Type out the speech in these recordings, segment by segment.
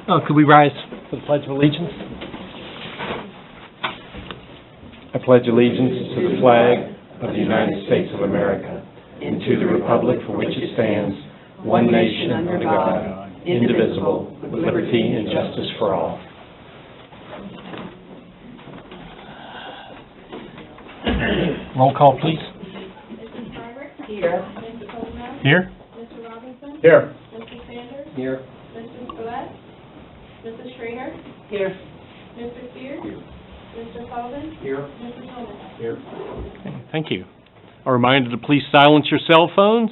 Could we rise for the Pledge of Allegiance? I pledge allegiance to the flag of the United States of America and to the republic for which it stands, one nation under God, indivisible, with liberty and justice for all. Roll call, please. Mrs. Frederick? Here. Mr. Coleman? Here. Mr. Robinson? Here. Mr. Sanders? Here. Mrs. Gillette? Mrs. Schrader? Here. Mr. Spears? Mr. Sullivan? Here. Mrs. Holman? Here. Okay, thank you. A reminder to please silence your cell phones.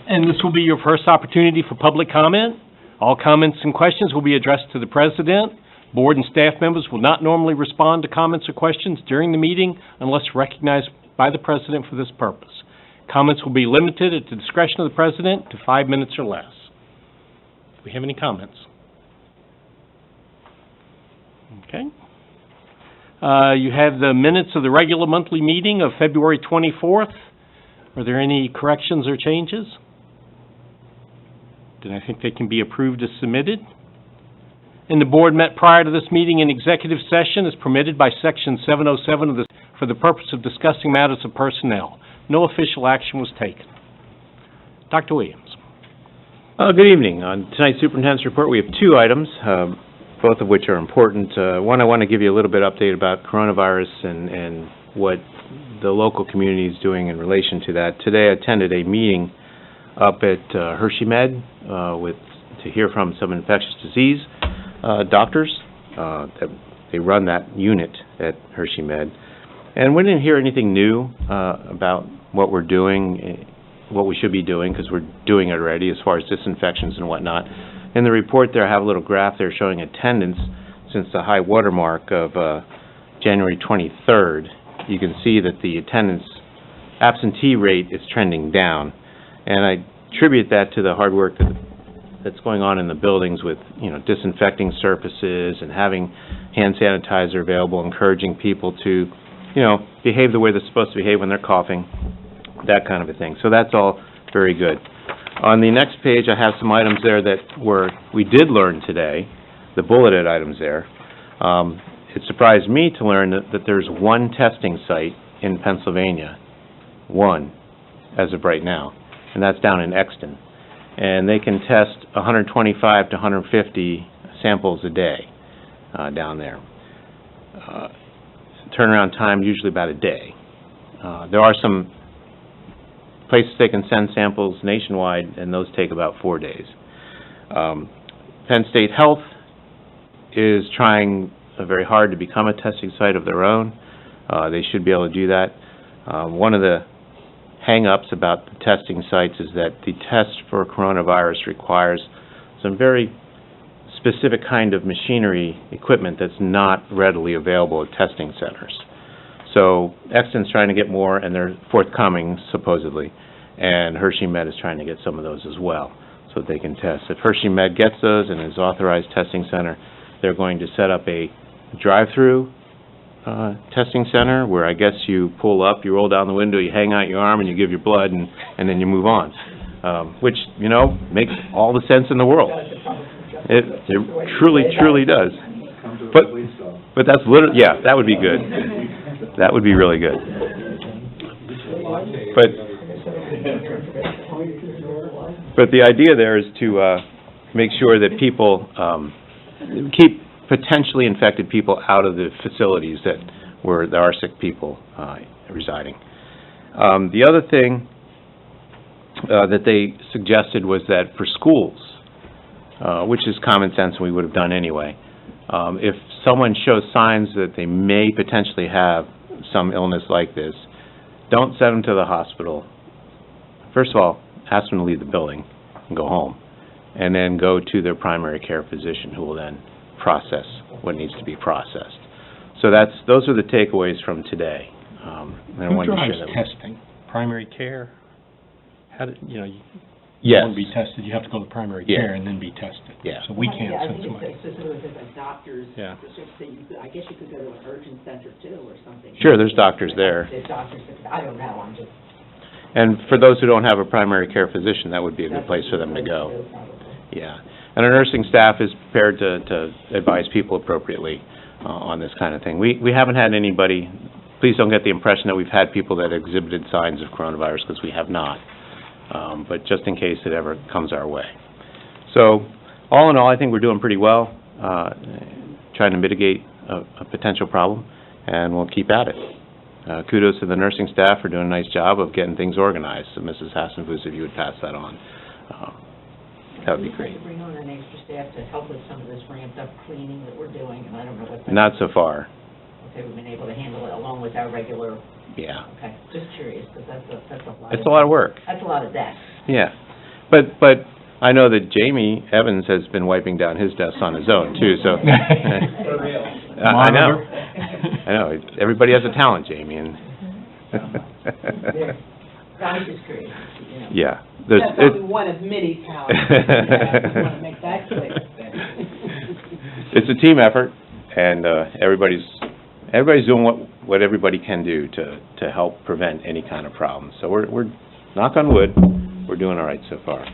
And this will be your first opportunity for public comment. All comments and questions will be addressed to the President. Board and staff members will not normally respond to comments or questions during the meeting unless recognized by the President for this purpose. Comments will be limited at the discretion of the President to 5 minutes or less. Do we have any comments? Okay. You have the minutes of the regular monthly meeting of February 24th. Are there any corrections or changes? Then I think they can be approved as submitted. And the board met prior to this meeting in executive session as permitted by Section 707 of the, for the purpose of discussing matters of personnel. No official action was taken. Dr. Williams. Good evening. On tonight's superintendent's report, we have two items, both of which are important. One, I want to give you a little bit update about coronavirus and what the local community is doing in relation to that. Today, I attended a meeting up at Hershey Med to hear from some infectious disease doctors. They run that unit at Hershey Med. And we didn't hear anything new about what we're doing, what we should be doing, because we're doing it already as far as disinfections and whatnot. In the report there, I have a little graph there showing attendance since the high water mark of January 23rd. You can see that the attendance absentee rate is trending down. And I attribute that to the hard work that's going on in the buildings with, disinfecting surfaces and having hand sanitizer available, encouraging people to, behave the way they're supposed to behave when they're coughing, that kind of a thing. So that's all very good. On the next page, I have some items there that we did learn today, the bulleted items there. It surprised me to learn that there's one testing site in Pennsylvania, one, as of right now, and that's down in Exton. And they can test 125 to 150 samples a day down there. Turnaround time usually about a day. There are some places they can send samples nationwide, and those take about 4 days. Penn State Health is trying very hard to become a testing site of their own. They should be able to do that. One of the hang-ups about the testing sites is that the test for coronavirus requires some very specific kind of machinery equipment that's not readily available at testing centers. So Exton's trying to get more, and they're forthcoming, supposedly, and Hershey Med is trying to get some of those as well so that they can test. If Hershey Med gets those and is authorized testing center, they're going to set up a drive-through testing center where I guess you pull up, you roll down the window, you hang out your arm, and you give your blood, and then you move on, which, makes all the sense in the world. It truly does. But that's literally, yeah, that would be good. That would be really good. But the idea there is to make sure that people keep potentially infected people out of the facilities where there are sick people residing. The other thing that they suggested was that for schools, which is common sense and we would have done anyway, if someone shows signs that they may potentially have some illness like this, don't send them to the hospital. First of all, ask them to leave the building and go home, and then go to their primary care physician who will then process what needs to be processed. So those are the takeaways from today. And I Who wanted to drives share that. testing? Primary care? How do, you Yes. want to be tested, you have to go to primary Yeah. care and then be tested. Yeah. So we can't I send think somebody. it's specifically for the doctors. Yeah. I guess you could go to an urgent center too or something. Sure, there's doctors there. There's doctors, I don't know, I'm just. And for those who don't have a primary care physician, that would be a good place for them to go. Yeah. And our nursing staff is prepared to advise people appropriately on this kind of thing. We haven't had anybody, please don't get the impression that we've had people that exhibited signs of coronavirus, because we have not. But just in case it ever comes our way. So, all in all, I think we're doing pretty well, trying to mitigate a potential problem, and we'll keep at it. Kudos to the nursing staff for doing a nice job of getting things organized. So, Mrs. Hassenfuss, if you would pass that on, that would be great. We have to bring on an extra staff to help with some of this ramped up cleaning that we're doing, and I don't know what. Not so far, Okay, we've been able to handle it along with our regular, yeah. okay, just curious, because that's a lot. It's a lot of work, That's a lot of desks. yeah. But I know that Jamie Evans has been wiping down his desk on his own, too, so. I know. I know. Everybody has a talent, Jamie, and. I was just curious, you know. Yeah. That's only one of many talents. I just want to make that clear. It's a team effort, and everybody's doing what everybody can do to help prevent any kind of problem. So we're knock on wood, we're doing all right so far.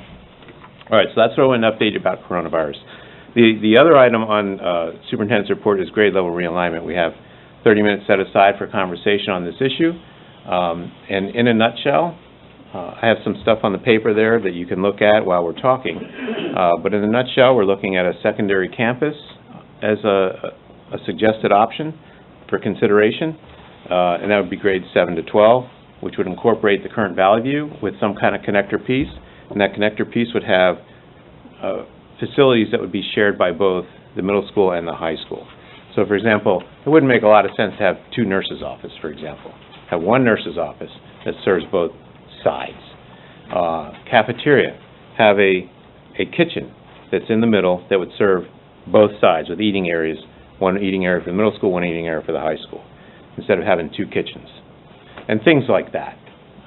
All right, so that's an update about coronavirus. The other item on superintendent's report is grade level realignment. We have 30 minutes set aside for conversation on this issue. And in a nutshell, I have some stuff on the paper there that you can look at while we're talking. But in a nutshell, we're looking at a secondary campus as a suggested option for consideration. And that would be grades 7 to 12, which would incorporate the current Valley View with some kind of connector piece. And that connector piece would have facilities that would be shared by both the middle school and the high school. So, for example, it wouldn't make a lot of sense to have two nurses' offices, for example. Have one nurse's office that serves both sides. Cafeteria, have a kitchen that's in the middle that would serve both sides with eating areas, one eating area for the middle school, one eating area for the high school, instead of having two kitchens. And things like that.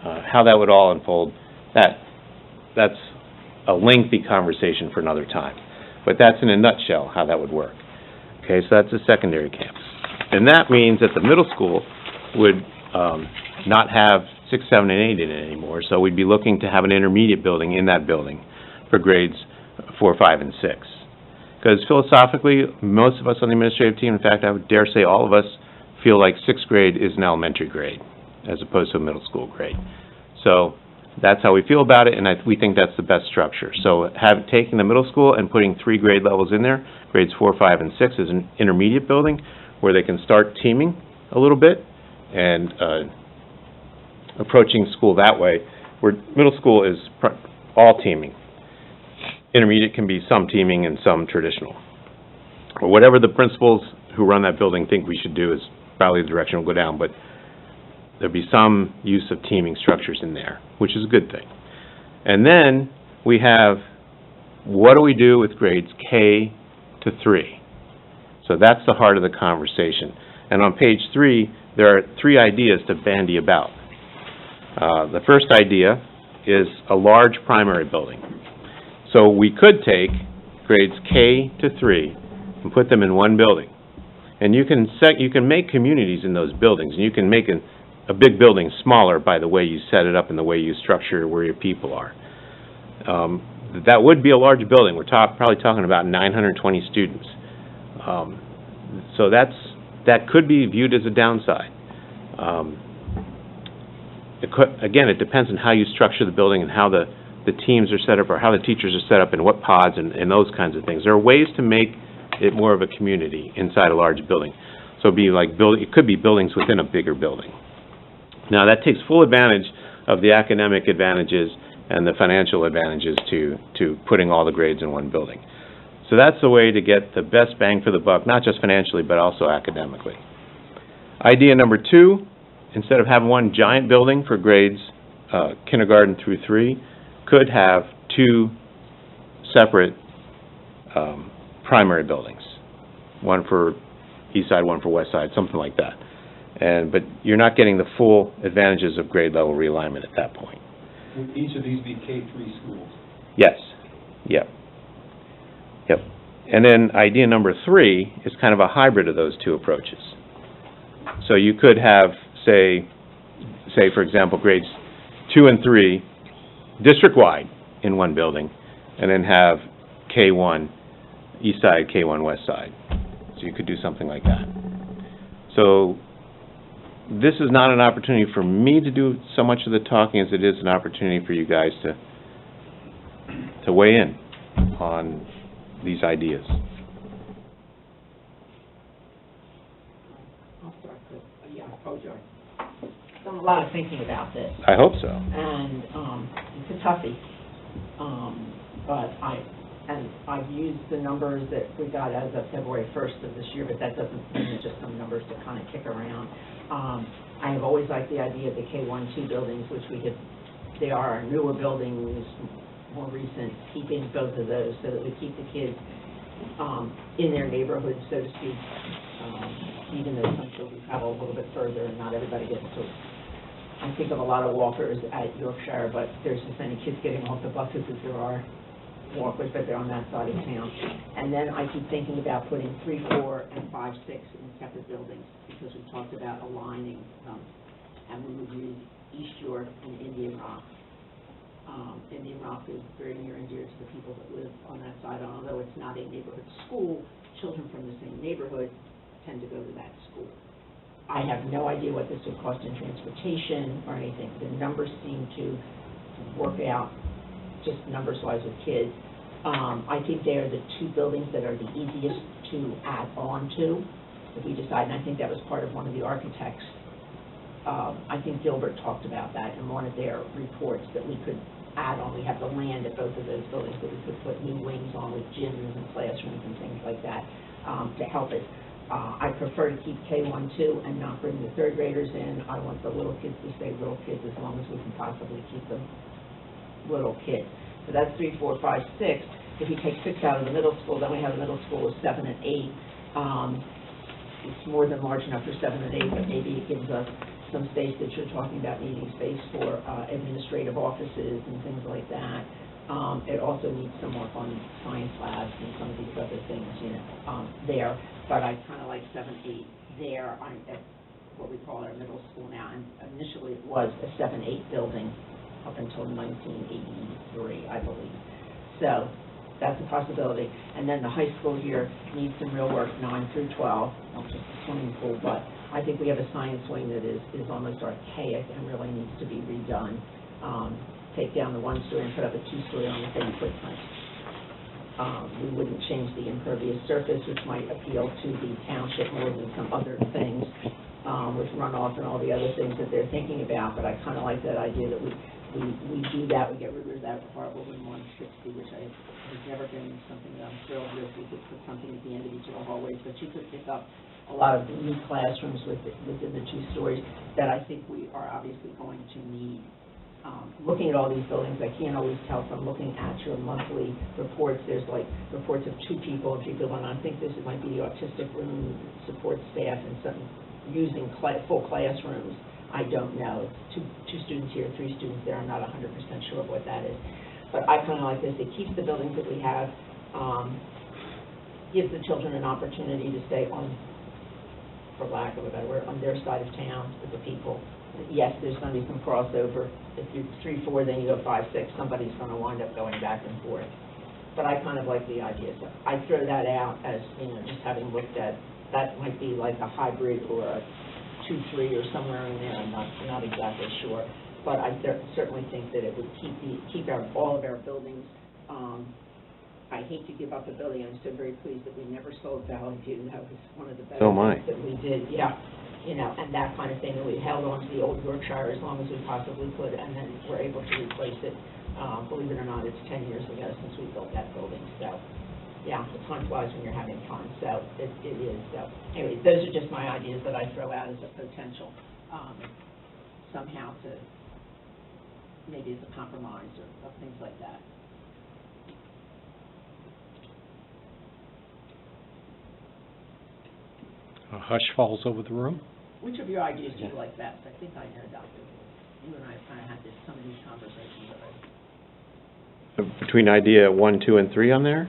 How that would all unfold, that's a lengthy conversation for another time. But that's in a nutshell how that would work. Okay, so that's a secondary campus. And that means that the middle school would not have 6, 7, and 8 in it anymore, so we'd be looking to have an intermediate building in that building for grades 4, 5, and 6. Because philosophically, most of us on the administrative team, in fact, I would dare say all of us, feel like 6th grade is an elementary grade as opposed to a middle school grade. So that's how we feel about it, and we think that's the best structure. So taking the middle school and putting 3 grade levels in there, grades 4, 5, and 6, is an intermediate building where they can start teaming a little bit and approaching school that way, where middle school is all teaming. Intermediate can be some teaming and some traditional. Or whatever the principals who run that building think we should do is probably the direction we'll go down, but there'll be some use of teaming structures in there, which is a good thing. And then we have, what do we do with grades K to 3? So that's the heart of the conversation. And on page 3, there are 3 ideas to bandy about. The first idea is a large primary building. So we could take grades K to 3 and put them in one building. And you can make communities in those buildings, and you can make a big building smaller by the way you set it up and the way you structure where your people are. That would be a large building. We're probably talking about 920 students. So that could be viewed as a downside. Again, it depends on how you structure the building and how the teams are set up, or how the teachers are set up, and what pods and those kinds of things. There are ways to make it more of a community inside a large building. So it could be buildings within a bigger building. Now, that takes full advantage of the academic advantages and the financial advantages to putting all the grades in one building. So that's the way to get the best bang for the buck, not just financially, but also academically. Idea number 2, instead of having one giant building for grades kindergarten through 3, could have 2 separate primary buildings, one for east side, one for west side, something like that. But you're not getting the full advantages of grade level realignment at that point. Would each of these be K-3 schools? Yes. Yep. And then idea number 3 is kind of a hybrid of those 2 approaches. So you could have, say for example, grades 2 and 3 district-wide in one building, and then have K1 East Side, K1 West Side. So you could do something like that. So this is not an opportunity for me to do so much of the talking as it is an opportunity for you guys to weigh in on these ideas. I'll start with, yeah, I told you, I've done a lot of thinking about this, I hope so. and, it's a toughie. But I've used the numbers that we got as of February 1st of this year, but that doesn't mean it's just some numbers to kind of kick around. I have always liked the idea of the K1-2 buildings, which they are our newer buildings, more recent, keeping both of those so that we keep the kids in their neighborhood, so to speak, even though some children travel a little bit further and not everybody gets to. I think of a lot of walkers at Yorkshire, but there's as many kids getting off the buses as there are walkers, but they're on that side of town. And then I keep thinking about putting 3, 4, and 5, 6 in separate buildings, because we talked about aligning them, and we would use East York and Indian Rock. Indian Rock is very near and dear to the people that live on that side, although it's not a neighborhood school, children from the same neighborhood tend to go to that school. I have no idea what this would cost in transportation or anything. The numbers seem to work out just numbers-wise with kids. I think they are the two buildings that are the easiest to add on to, if we decide, and I think that was part of one of the architects. I think Gilbert talked about that in one of their reports, that we could add on. We have the land at both of those buildings, that we could put new wings on with gyms and classrooms and things like that to help it. I prefer to keep K1-2 and not bring the third graders in. I want the little kids to stay little kids as long as we can possibly keep them little kids. So that's 3, 4, 5, 6. If you take 6 out of the middle school, then we have a middle school of 7 and 8. It's more than large enough for 7 and 8, but maybe it gives us some space that you're talking about, needing space for administrative offices and things like that. It also needs some work on science labs and some of these other things, there. But I kind of like 7, 8 there. I'm at what we call our middle school now, and initially it was a 7, 8 building up until 1983, I believe. So that's a possibility. And then the high school here needs some real work, 9 through 12, not just the swimming pool, but I think we have a science wing that is almost archaic and really needs to be redone. Take down the 1-story and put up a 2-story on the same footprint. We wouldn't change the impervious surface, which might appeal to the township more than some other things, with runoff and all the other things that they're thinking about, but I kind of like that idea that we do that, we get rid of that horrible room 160, which has never been something that I'm thrilled with. We could put something at the end of each of the hallways, but you could pick up a lot of new classrooms within the 2 stories that I think we are obviously going to need. Looking at all these buildings, I can't always tell from looking at your monthly reports. There's like reports of 2 people, 3 people, and I think this might be the autistic room support staff and some using full classrooms. I don't know. 2 students here, 3 students there. I'm not 100% sure of what that is. But I kind of like this. It keeps the buildings that we have, gives the children an opportunity to stay on, for lack of a better word, on their side of town with the people. Yes, there's going to be some crossover. If you're 3, 4, then you go 5, 6, somebody's going to wind up going back and forth. But I kind of like the idea. So I throw that out as, just having looked at, that might be like a hybrid or a 2, 3 or somewhere in there. I'm not exactly sure. But I certainly think that it would keep all of our buildings. I hate to give up a building. I'm so very pleased that we never sold Valley View. That was one of the best things that we did. Yeah. And that kind of thing, and we held on to the old Yorkshire as long as we possibly could, and then we're able to replace it. Believe it or not, it's 10 years ago since we built that building, so, yeah, the time flies when you're having fun, so it is. So, anyway, those are just my ideas that I throw out as a potential, somehow to, maybe as a compromise or things like that. A hush falls over the room. Which of your ideas do you like best? I think I know, Dr. You and I have kind of had some of these conversations already. Between idea 1, 2, and 3 on there?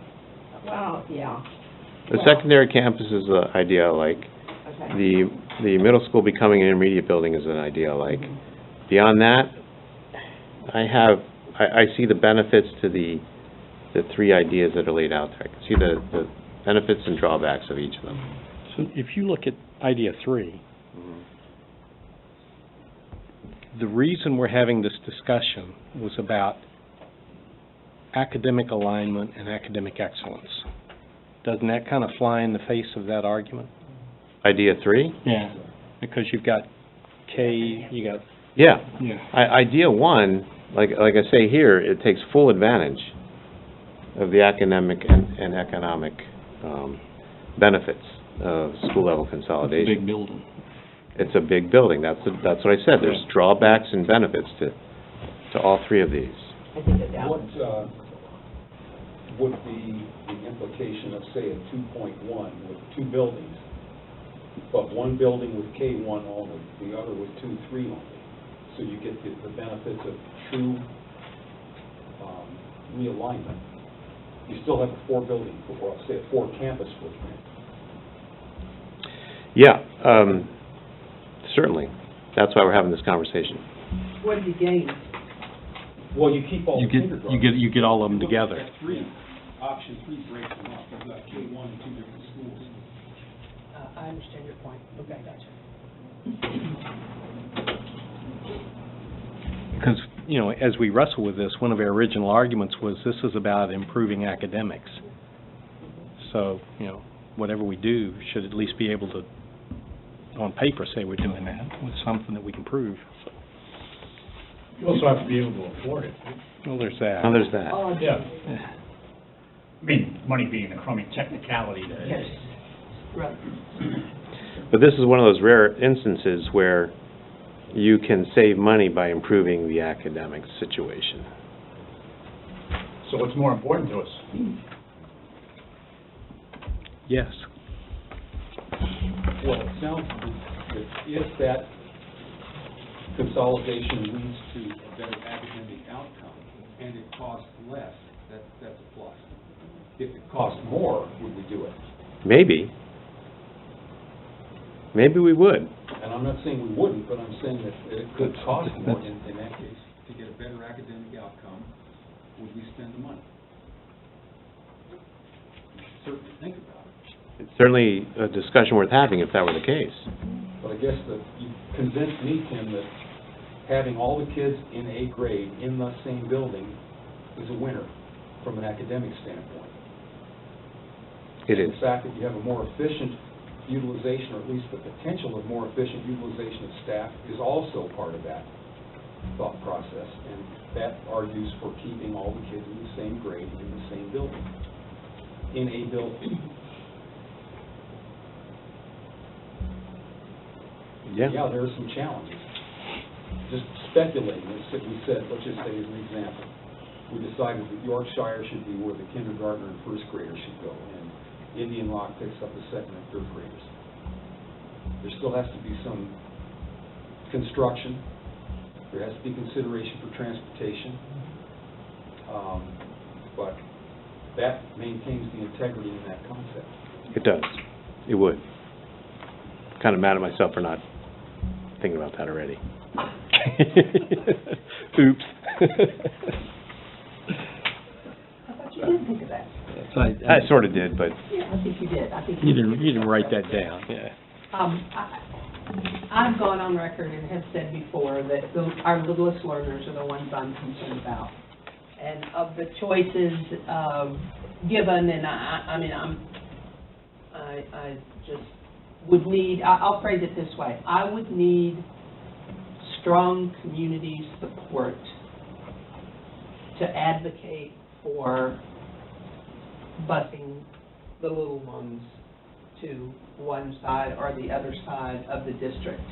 Well, yeah. The secondary campus is an idea I like. Okay. The middle school becoming an intermediate building is an idea I like. Beyond that, I see the benefits to the the three ideas that are laid out there. I can see the benefits and drawbacks of each of them. So if you look at idea 3, the reason we're having this discussion was about academic alignment and academic excellence. Doesn't that kind of fly in the face of that argument? Idea 3? Yeah. Because you've got K, you got, Yeah. yeah. Idea 1, like I say here, it takes full advantage of the academic and economic benefits of school-level It's a consolidation. big building. It's a big building, that's what I said, there's drawbacks and benefits to all three of these. I think that What would be the implication of, say, a 2.1 with 2 buildings, but one building with K1 only, the other with 2-3 only? So you get the benefits of true realignment. You still have a 4-building, or say a 4-campus footprint. Yeah, certainly, that's why we're having this conversation. What do you gain? Well, you keep all You the get, kindergartens. you get all of them Look at together. that 3, option 3 breaks them up. You've got K1 in 2 different schools. I understand your point. Okay, gotcha. Because, you know, as we wrestle with this, one of our original arguments was this is about improving academics. So, you know, whatever we do should at least be able to, on paper, say we're doing that with something that we can prove. You also have to be able to afford it. Well, there's that. Now, there's that. Oh, Yeah. I mean, money being a crummy technicality to yes, right. But this is one of those rare instances where you can save money by improving the academic situation. So what's more important to us? Yes. Well, it sounds that if that consolidation leads to a better academic outcome and it costs less, that's a plus. If it costs more, would we do it? Maybe. Maybe we would. And I'm not saying we wouldn't, but I'm saying that it could cost more in that case. To get a better academic outcome, would we spend the money? Certainly think about it. It's certainly a discussion worth having if that were the case. But I guess that you convinced me, Tim, that having all the kids in a grade in the same building is a winner from an academic standpoint. It is. The fact that you have a more efficient utilization, or at least the potential of more efficient utilization of staff, is also part of that thought process. And that argues for keeping all the kids in the same grade in the same building, in a building. Yeah, there are some challenges. Just speculating, let's just say as an example, we decided that Yorkshire should be where the kindergartner and first graders should go, and Indian Rock picks up the second and third graders. There still has to be some construction. There has to be consideration for transportation. But that maintains the integrity in that concept. It does. It would. Kind of mad at myself for not thinking about that already. Oops. I thought you did think of that. I sort of did, but Yeah, I think you did. I think You didn't write that down, yeah. I've gone on record and have said before that our littlest learners are the ones I'm concerned about. And of the choices given, and I just would need, I'll phrase it this way, I would need strong community support to advocate for busing the little ones to one side or the other side of the district.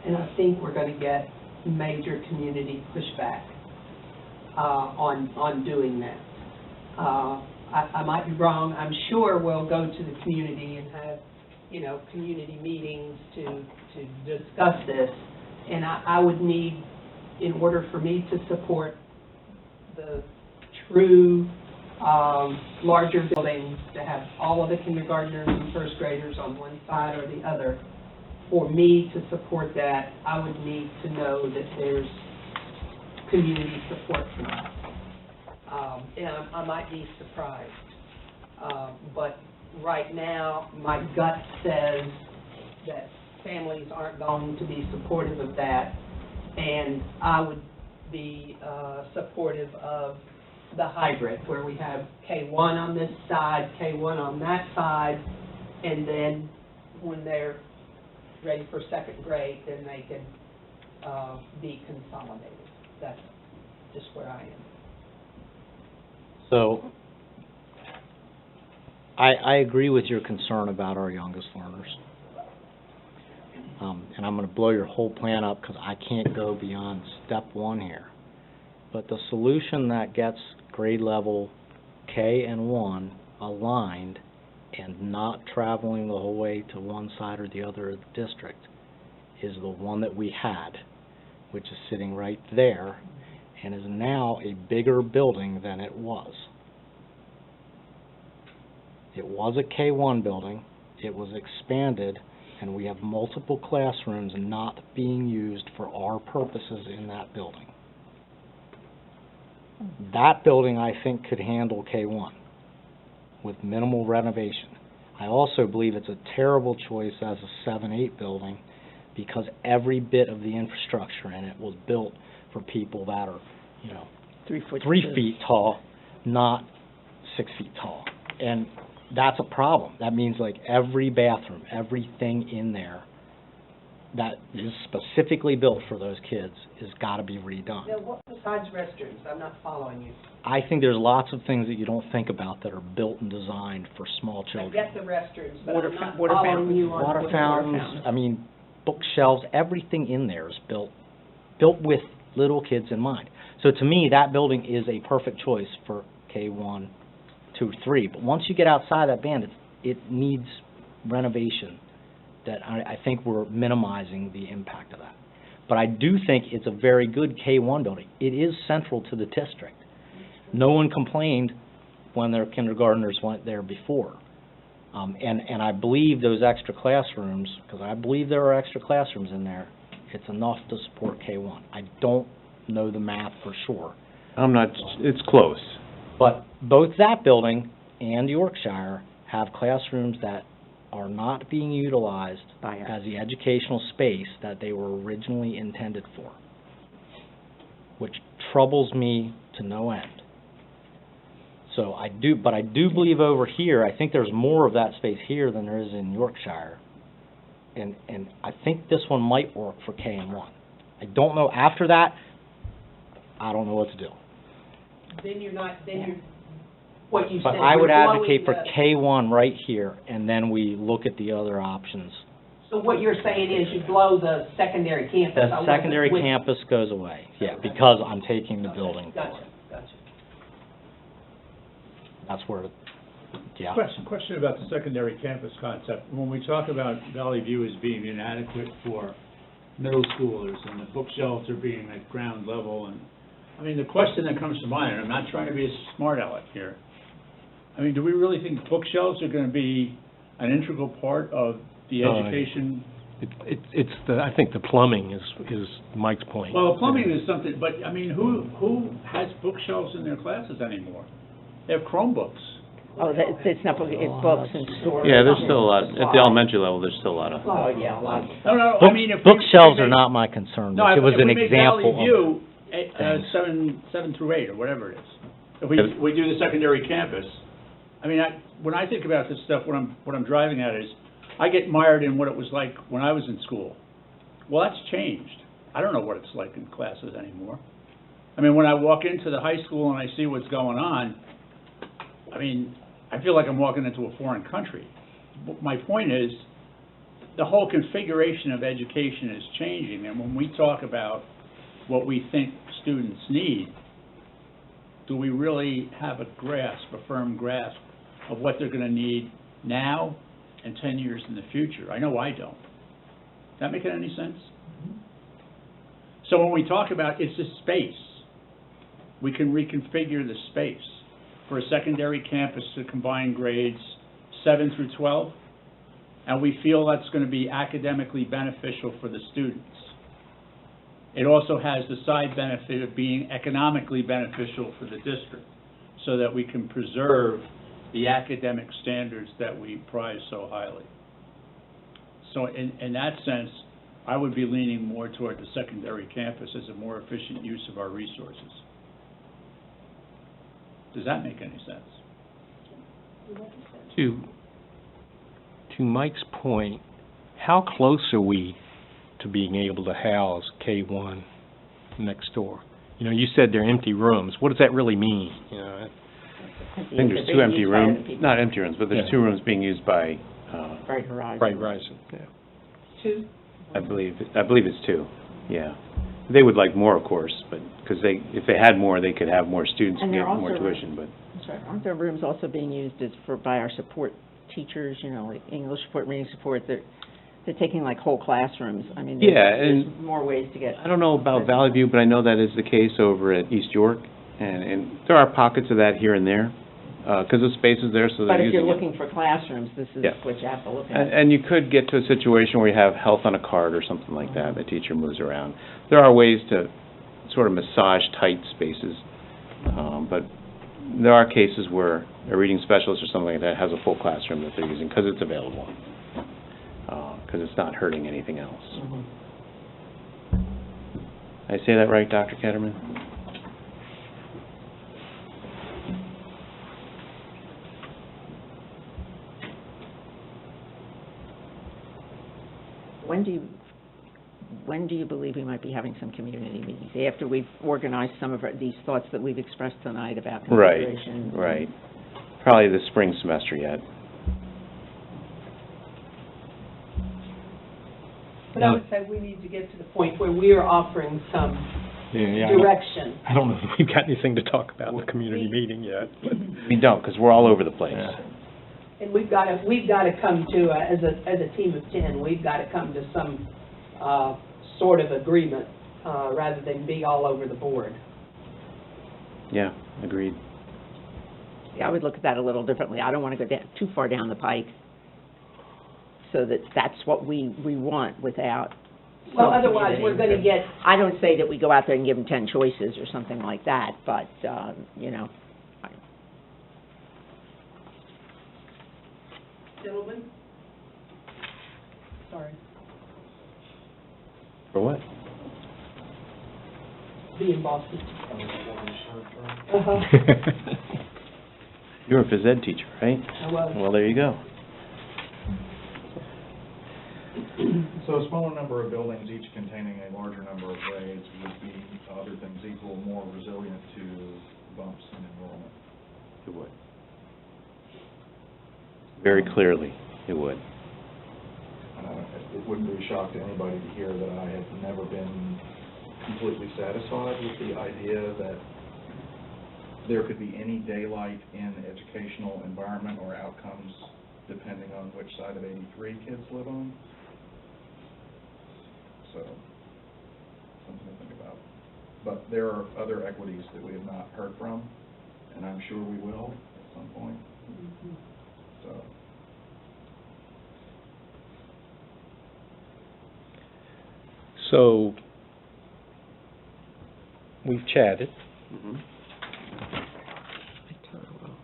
And I think we're going to get major community pushback on doing that. I might be wrong. I'm sure we'll go to the community and have, community meetings to discuss this. And I would need, in order for me to support the true larger buildings, to have all of the kindergartners and first graders on one side or the other. For me to support that, I would need to know that there's community support for that. And I might be surprised. But right now, my gut says that families aren't going to be supportive of that, and I would be supportive of the hybrid, where we have K-1 on this side, K-1 on that side, and then when they're ready for second grade, then they can be consolidated. That's just where I am. So, I agree with your concern about our youngest learners. And I'm going to blow your whole plan up because I can't go beyond step one here. But the solution that gets grade level K and 1 aligned and not traveling the whole way to one side or the other of the district is the one that we had, which is sitting right there and is now a bigger building than it was. It was a K-1 building, it was expanded, and we have multiple classrooms not being used for our purposes in that building. That building, I think, could handle K-1 with minimal renovation. I also believe it's a terrible choice as a 7-8 building because every bit of the infrastructure in it was built for people that are, 3 feet tall, not 6 feet tall. And that's a problem. That means like every bathroom, everything in there that is specifically built for those kids has got to be redone. Now, what besides restrooms? I'm not following you. I think there's lots of things that you don't think about that are built and designed for small I children. get the restrooms, but Water I'm not water following fountains. you on Water the fountains, I mean, bookshelves, everything in there is built with little kids in mind. So to me, that building is a perfect choice for K-1, 2, 3. But once you get outside that band, it needs renovation that I think we're minimizing the impact of that. But I do think it's a very good K-1 building. It is central to the district. No one complained when their kindergartners went there before. And I believe those extra classrooms, because I believe there are extra classrooms in there, it's enough to support K-1. I don't know the math for sure. It's close. But both that building and Yorkshire have classrooms that are not being utilized as the educational space that they were originally intended for, which troubles me to no end. So I do believe over here, I think there's more of that space here than there is in Yorkshire. And I think this one might work for K and 1. I don't know after that, I don't know what to do. Then you're, what you said. But I would you're blowing advocate for the- K-1 right here, and then we look at the other options. So what you're saying is you blow the secondary campus. The I wasn't secondary with- campus goes away, yeah, because I'm taking the building. Gotcha. That's where, yeah. Question about the secondary campus concept. When we talk about Valley View as being inadequate for middle schoolers and the bookshelves are being at ground level, and, I mean, the question that comes to mind, and I'm not trying to be a smart aleck here, I mean, do we really think bookshelves are going to be an integral part of the education? I think the plumbing is Mike's point. Well, plumbing is something, but, I mean, who has bookshelves in their classes anymore? They have Chromebooks. Oh, it's not, it's books and storage. Yeah, there's still a lot, at the elementary level, there's still a lot of. Oh, yeah, a lot. No, I mean, if. Bookshelves are not my concern, No, but it was if an we make Valley example View, 7 through 8, or whatever it is. If we do the secondary campus, I mean, when I think about this stuff, what I'm driving at is, I get mired in what it was like when I was in school. Well, that's changed. I don't know what it's like in classes anymore. I mean, when I walk into the high school and I see what's going on, I mean, I feel like I'm walking into a foreign country. But my point is, the whole configuration of education is changing, and when we talk about what we think students need, do we really have a firm grasp of what they're going to need now and 10 years in the future? I know I don't. That make any sense? So when we talk about it's a space, we can reconfigure the space for a secondary campus to combine grades 7 through 12, and we feel that's going to be academically beneficial for the students. It also has the side benefit of being economically beneficial for the district. so that we can preserve the academic standards that we prize so highly. So in that sense, I would be leaning more toward the secondary campus as a more efficient use of our resources. Does that make any sense? To Mike's point, how close are we to being able to house K-1 next door? You know, you said they're empty rooms. What does that really mean? You know, I think there's two empty rooms, not empty rooms, but there's Yeah. 2 rooms being used by, Bright Horizons. Bright Horizon, yeah. Two? I believe it's 2, yeah. They would like more, of course, but, because if they had more, they could have more students and And get they're more also- tuition, but. I'm sorry, aren't there rooms also being used by our support teachers, you know, like English support, reading support, they're taking like whole classrooms? I mean, Yeah, there's and- more ways to get. I don't know about Valley View, but I know that is the case over at East York, and there are pockets of that here and there, because the space is there, so But they're if using you're it. looking for classrooms, this is Yeah. what you have to look And, at. and you could get to a situation where you have health on a card or something like that, the teacher moves around. There are ways to sort of massage tight spaces, but there are cases where a reading specialist or something like that has a full classroom that they're using, because it's available, because it's not hurting anything else. Mhm. Did I say that right, Dr. Ketterman? When do you believe we might be having some community meetings? After we've organized some of these thoughts that we've expressed tonight about Right, consideration? right. Probably the spring semester yet. But I would say we need to get to the point where we are offering some Yeah, direction. I don't know if we've got anything to talk about in the community meeting yet, but. We don't, because we're all over the place. Yeah. And we've got to come to, as a team of 10, we've got to come to some sort of agreement, rather than be all over the board. Yeah, agreed. Yeah, I would look at that a little differently. I don't want to go too far down the pike, so that's what we want without. Well, some otherwise, we're going to community. get, I don't say that we go out there and give them 10 choices or something like that, but, you know, gentlemen? Sorry, For what? being Boston. Uh-huh. You're a phys ed teacher, right? I was. Well, there you go. So a smaller number of buildings, each containing a larger number of grades, would be, other things equal, more resilient to bumps in enrollment. It would. Very clearly, it would. It wouldn't be a shock to anybody to hear that I have never been completely satisfied with the idea that there could be any daylight in the educational environment or outcomes depending on which side of 83 kids live on. So, something to think about. But there are other equities that we have not heard from, and I'm sure we will at some point. So, So, we've chatted.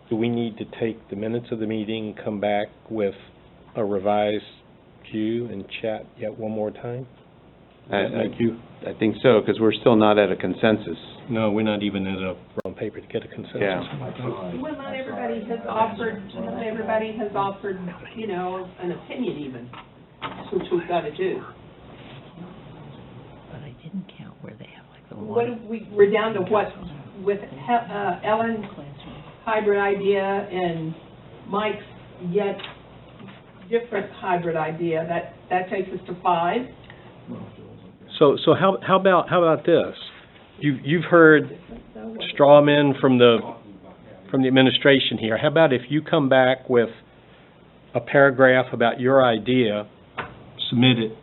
Do we need to take the minutes of the meeting, come back with a revised view and chat yet one more time? Does that make you? I think so, because we're still not at a consensus. No, we're not even at a, on paper to get a consensus. Yeah. Well, not everybody has offered, you know, an opinion even, which we've got to do. but I didn't count where they have like the What if we're down to what, with Ellen's hybrid idea and Mike's yet different hybrid idea, that takes us to 5? So how about this? You've heard straw men from the administration here. How about if you come back with a paragraph about your idea, submit it,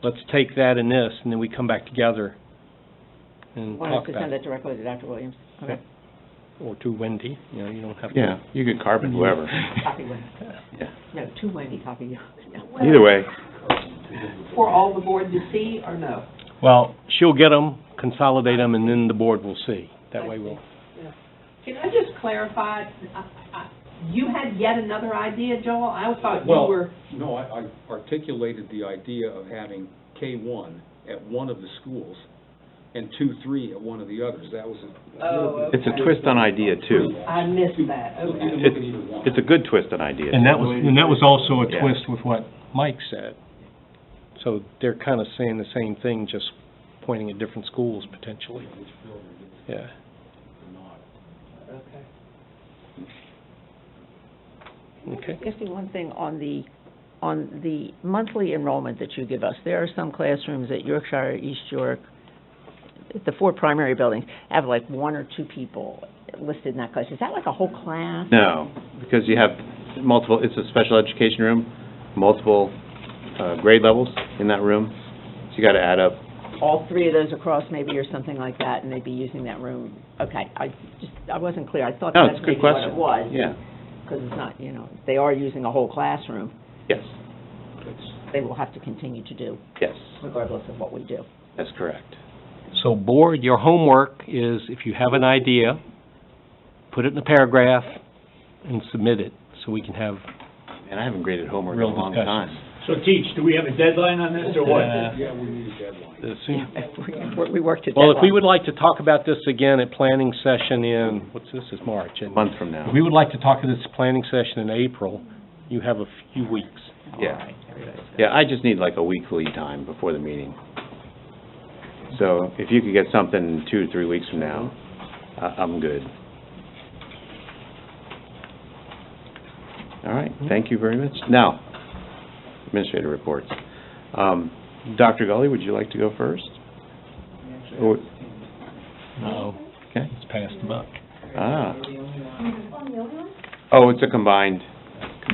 let's take that and this, and then we come back together and Want us talk to about send it. it directly to Dr. Williams? Okay. Or to Wendy, you know, you don't have to. Yeah, you could carve it, whoever. Copy Wendy. Yeah. No, to Wendy, copy you. No. Either way. For all the board to see, or no? Well, she'll get them, consolidate them, and then the board will see. That way we'll, Can I just clarify, you had yet another idea, Joel? I thought you Well, were, no, I articulated the idea of having K-1 at one of the schools and 2-3 at one of the others. That was a little bit. It's a twist on idea, too. I missed that, You okay. can look at either one. It's a good twist on idea. And that was also a Yeah. twist with what Mike said. So they're kind of saying the same thing, just pointing at different schools potentially. Which building gets Yeah. or not. Okay. Okay. Ask you one thing on the monthly enrollment that you give us. There are some classrooms at Yorkshire, East York, the 4 primary buildings, have like 1 or 2 people listed in that class. Is that like a whole class? No, because you have multiple, it's a special education room, multiple grade levels in that room, so you got to add up. All 3 of those across maybe or something like that, and they'd be using that room? Okay, I wasn't clear. I thought No, that's it's a good maybe what question. it was. Yeah, Because it's not, they are using a whole classroom. yes, They will have to continue to do, yes, regardless of what we do. that's correct. So board, your homework is, if you have an idea, put it in a paragraph and submit it, so we can have And I haven't graded homework in a real long discussions. time. So Teach, do we have a deadline on this, or what? Yeah, we need a deadline. The soon- We worked to Well, if we deadline. would like to talk about this again at planning session in, what's this, is March. A and month from now. If we would like to talk at this planning session in April, you have a few weeks. Yeah, yeah, I just need like a week lead time before the meeting. So if you could get something 2 to 3 weeks from now, I'm good. All right, thank you very much. Now, administrative reports. Dr. Gully, would you like to go first? Or- No, Okay. it's past the buck. Ah, Oh, the only one? oh, it's a combined,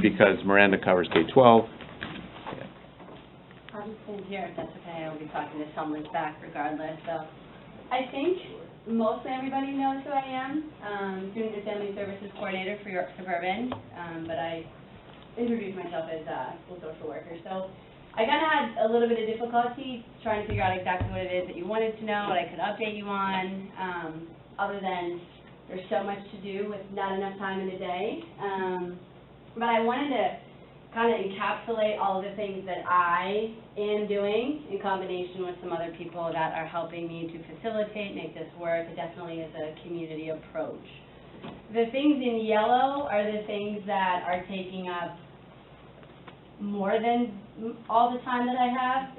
because Miranda covers K-12. I'll just stand here if that's okay. I'll be talking to someone's back regardless, so. I think mostly everybody knows who I am, Student and Family Services Coordinator for York Suburban, but I introduced myself as a school social worker. So I kind of had a little bit of difficulty trying to figure out exactly what it is that you wanted to know, what I could update you on, other than there's so much to do with not enough time in a day. But I wanted to kind of encapsulate all of the things that I am doing in combination with some other people that are helping me to facilitate, make this work. It definitely is a community approach. The things in yellow are the things that are taking up more than all the time that I have.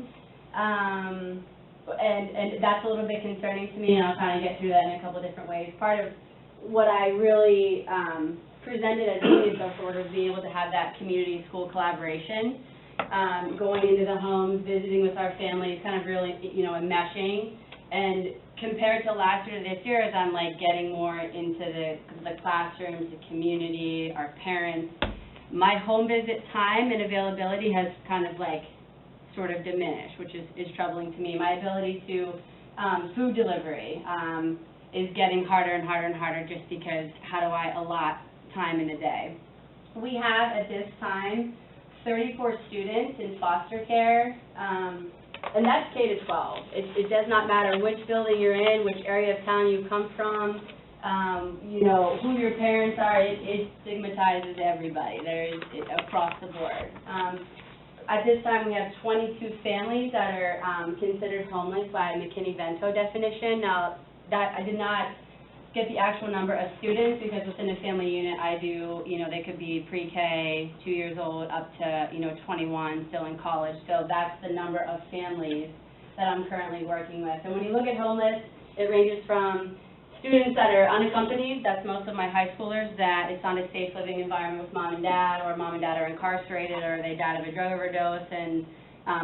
And that's a little bit concerning to me, and I'll kind of get through that in a couple different ways. Part of what I really presented as being a social worker is being able to have that community school collaboration, going into the homes, visiting with our families, kind of really, enmeshing. And compared to last year to this year, as I'm like getting more into the classrooms, the community, our parents, my home visit time and availability has kind of like sort of diminished, which is troubling to me. My ability to food delivery is getting harder and harder and harder just because how do I allot time in a day? We have at this time 34 students in foster care, and that's K to 12. It does not matter which building you're in, which area of town you come from, who your parents are. It stigmatizes everybody. There is across the board. At this time, we have 22 families that are considered homeless by McKinney-Vento definition. Now, that I did not get the actual number of students because within a family unit, I do, they could be pre-K, 2 years old, up to, 21, still in college. So that's the number of families that I'm currently working with. And when you look at homeless, it ranges from students that are unaccompanied, that's most of my high schoolers, that it's not a safe living environment with mom and dad, or mom and dad are incarcerated, or they died of a drug overdose, and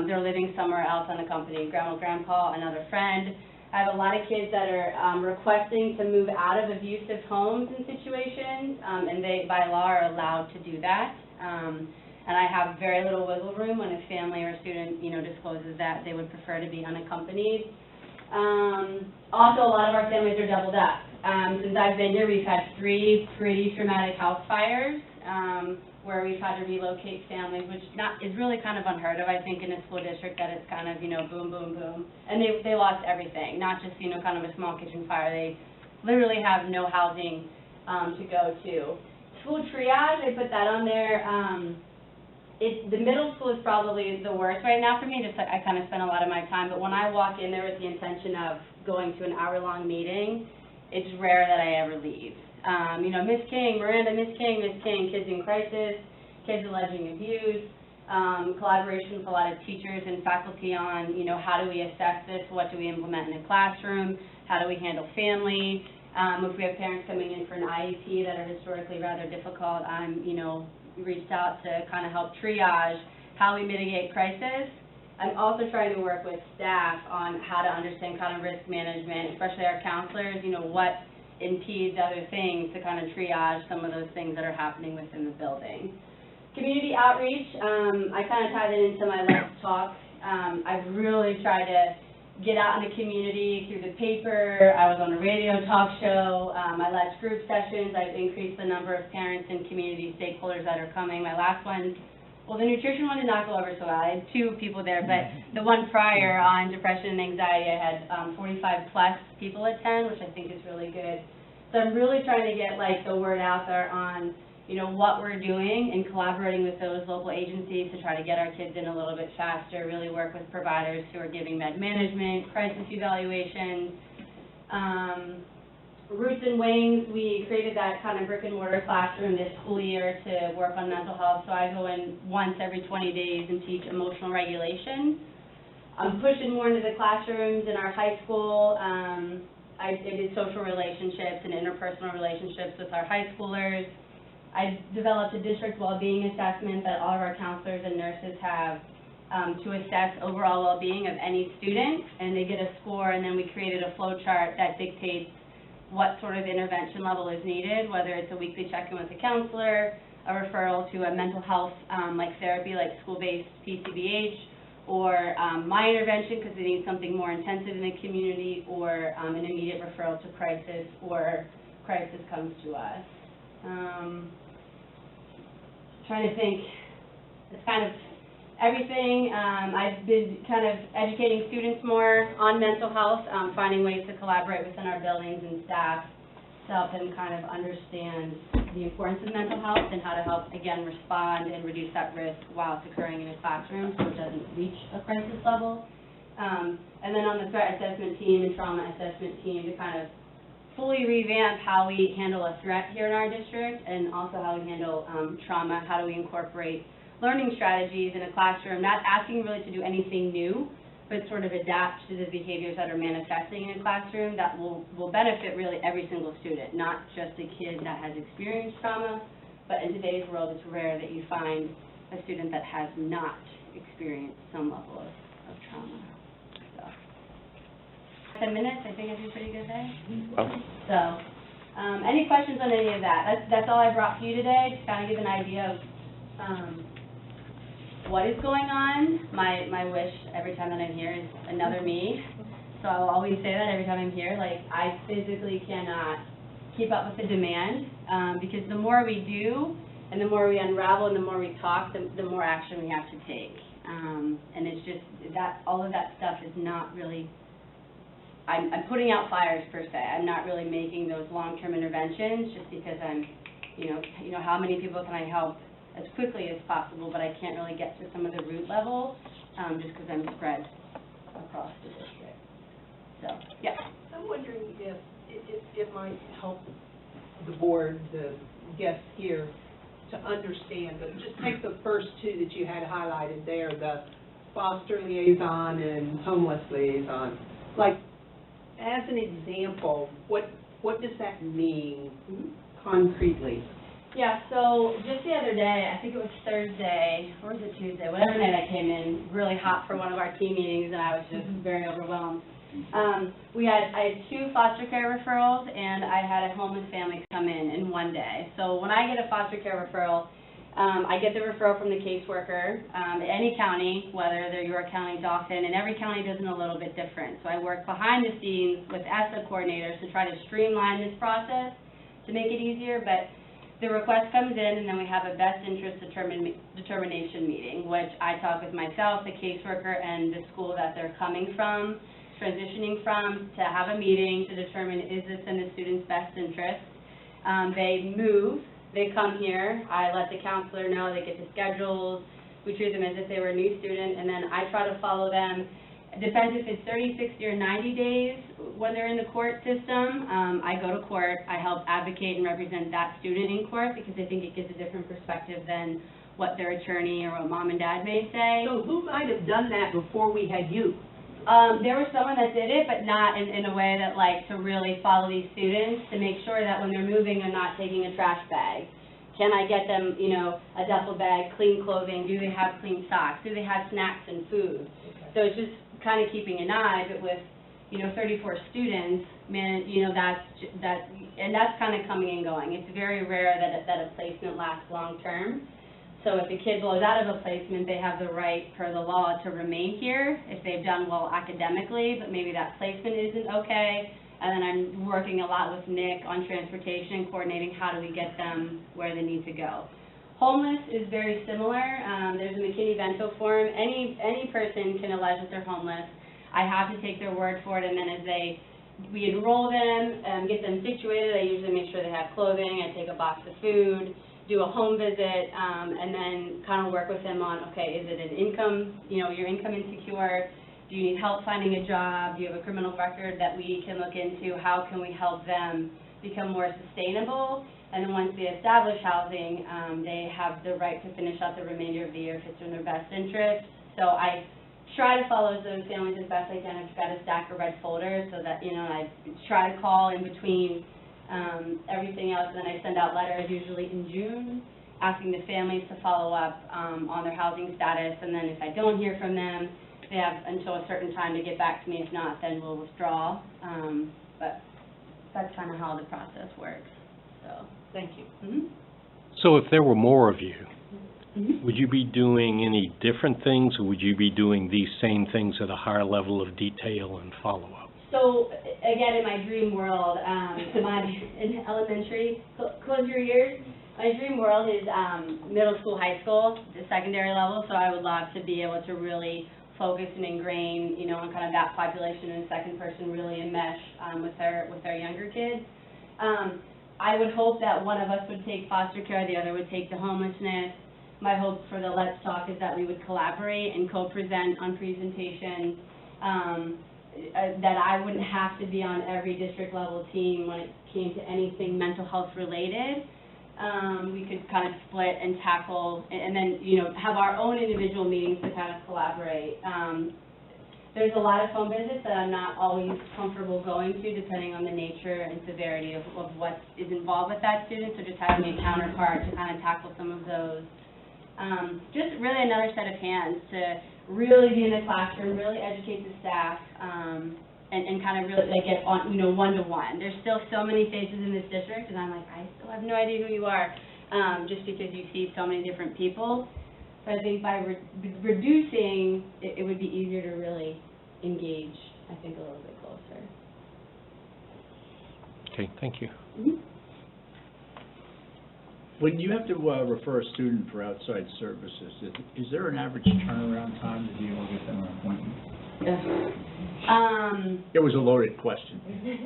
they're living somewhere else unaccompanied, grandma, grandpa, another friend. I have a lot of kids that are requesting to move out of abusive homes and situations, and they, by law, are allowed to do that. And I have very little wiggle room when a family or a student, discloses that they would prefer to be unaccompanied. Also, a lot of our families are doubled up. Since I've been here, we've had 3 pretty traumatic house fires, where we've had to relocate families, which is really kind of unheard of, I think, in a school district that it's kind of, boom, boom, boom. And they lost everything, not just, kind of a small kitchen fire. They literally have no housing to go to. School triage, I put that on there. The middle school is probably the worst right now for me, just I kind of spend a lot of my time, but when I walk in there with the intention of going to an hour-long meeting, it's rare that I ever leave. You know, Miss King, Miranda, Miss King, kids in crisis, kids alleging abuse, collaboration with a lot of teachers and faculty on, you know, how do we assess this, what do we implement in the classroom, how do we handle family, if we have parents coming in for an IEP that are historically rather difficult, I'm, you know, reached out to kind of help triage how we mitigate crisis. I'm also trying to work with staff on how to understand kind of risk management, especially our counselors, you know, what impedes other things to kind of triage some of those things that are happening within the building. Community outreach, I kind of tied it into my last talk. I've really tried to get out in the community through the paper. I was on a radio talk show. I led group sessions. I've increased the number of parents and community stakeholders that are coming. My last one, well, the nutrition one did not go over so well. I had 2 people there, but the one prior on depression and anxiety, I had 45 plus people attend, which I think is really good. So I'm really trying to get like the word out there on, you know, what we're doing and collaborating with those local agencies to try to get our kids in a little bit faster, really work with providers who are giving med management, crisis evaluations. Roots and Wings, we created that kind of brick and mortar classroom this school year to work on mental health, so I go in once every 20 days and teach emotional regulation. I'm pushing more into the classrooms in our high school. I did social relationships and interpersonal relationships with our high schoolers. I developed a district well-being assessment that all of our counselors and nurses have to assess overall well-being of any student, and they get a score, and then we created a flow chart that dictates what sort of intervention level is needed, whether it's a weekly check-in with a counselor, a referral to a mental health like therapy, like school-based PCBH, or my intervention because they need something more intensive in the community, or an immediate referral to crisis, or crisis comes to us. Trying to think, it's kind of everything. I've been kind of educating students more on mental health, finding ways to collaborate within our buildings and staff to help them kind of understand the importance of mental health and how to help, again, respond and reduce that risk while it's occurring in a classroom so it doesn't reach a crisis level. And then on the threat assessment team and trauma assessment team to kind of fully revamp how we handle a threat here in our district, and also how we handle trauma, how do we incorporate learning strategies in a classroom, not asking really to do anything new, but sort of adapt to the behaviors that are manifesting in a classroom that will benefit really every single student, not just a kid that has experienced trauma, but in today's world it's rare that you find a student that has not experienced some level of trauma. 10 minutes, I think it'd be a pretty good day. So, any questions on any of that? That's all I brought for you today, to kind of give an idea of what is going on. My wish every time that I'm here is another me. So I'll always say that every time I'm here. Like, I physically cannot keep up with the demand, because the more we do, and the more we unravel, and the more we talk, the more action we have to take. And it's just that all of that stuff is not really. I'm putting out fires per se. I'm not really making those long-term interventions just because I'm, you know, how many people can I help as quickly as possible, but I can't really get to some of the root level just because I'm spread across the district. So, yeah. I'm wondering if it might help the board, the guests here, to understand, but just take the first 2 that you had highlighted there, the foster liaison and homeless liaison. Like, as an example, what does that mean concretely? Yeah, so just the other day, I think it was Thursday, or was it Tuesday, whatever night I came in, really hot for one of our team meetings, and I was just very overwhelmed. I had 2 foster care referrals, and I had a homeless family come in one day. So when I get a foster care referral, I get the referral from the caseworker, any county, whether they're York County, Dauphin, and every county does it a little bit different. So I work behind the scenes with ESSA coordinators to try to streamline this process to make it easier, but the request comes in, and then we have a best interest determination meeting, which I talk with myself, the caseworker, and the school that they're coming from, transitioning from, to have a meeting to determine is this in the student's best interest. They move, they come here, I let the counselor know, they get the schedules, we treat them as if they were a new student, and then I try to follow them. It depends if it's 30, 60, or 90 days when they're in the court system. I go to court, I help advocate and represent that student in court because I think it gives a different perspective than what their attorney or what mom and dad may say. So who might have done that before we had you? There was someone that did it, but not in a way that, like, to really follow these students, to make sure that when they're moving, they're not taking a trash bag. Can I get them, you know, a duffel bag, clean clothing? Do they have clean socks? Do they have snacks and food? So it's just kind of keeping an eye, but with, you know, 34 students, man, you know, that's kind of coming and going. It's very rare that a placement lasts long-term. So if a kid blows out of a placement, they have the right, per the law, to remain here if they've done well academically, but maybe that placement isn't okay. And then I'm working a lot with Nick on transportation, coordinating how do we get them where they need to go. Homeless is very similar. There's a McKinney-Vento form. Any person can allege that they're homeless. I have to take their word for it, and then as we enroll them, get them situated, I usually make sure they have clothing, I take a box of food, do a home visit, and then kind of work with them on, okay, is it an income, you know, you're income insecure, do you need help finding a job, do you have a criminal record that we can look into, how can we help them become more sustainable? And then once they establish housing, they have the right to finish out the remainder of the year if it's in their best interest. So I try to follow those families as best I can. I've got a stack of red folders so that, you know, I try to call in between everything else, and then I send out letters usually in June asking the families to follow up on their housing status, and then if I don't hear from them, they have until a certain time to get back to me. If not, then we'll withdraw. But that's kind of how the process works. So, Thank you. mm-hmm. So if there were more of you, Mm-hmm. would you be doing any different things, or would you be doing these same things at a higher level of detail and follow-up? So, again, in my dream world, in elementary, close your ears, my dream world is middle school, high school, the secondary level, so I would love to be able to really focus and ingrain, you know, on kind of that population and second person, really enmesh with our younger kids. I would hope that one of us would take foster care, the other would take the homelessness. My hope for the Let's Talk is that we would collaborate and co-present on presentations, that I wouldn't have to be on every district level team when it came to anything mental health related. We could kind of split and tackle, and then, you know, have our own individual meetings to kind of collaborate. There's a lot of phone visits that I'm not always comfortable going to, depending on the nature and severity of what is involved with that student, so just having a counterpart to kind of tackle some of those. Just really another set of hands to really be in the classroom, really educate the staff, and kind of really like get on, you know, one-to-one. There's still so many faces in this district, and I'm like, I still have no idea who you are, just because you see so many different people. But I think by reducing, it would be easier to really engage, I think, a little bit closer. Okay, thank you. Mm-hmm. When you have to refer a student for outside services, is there an average turnaround time to be able to get them an appointment? It was a loaded question.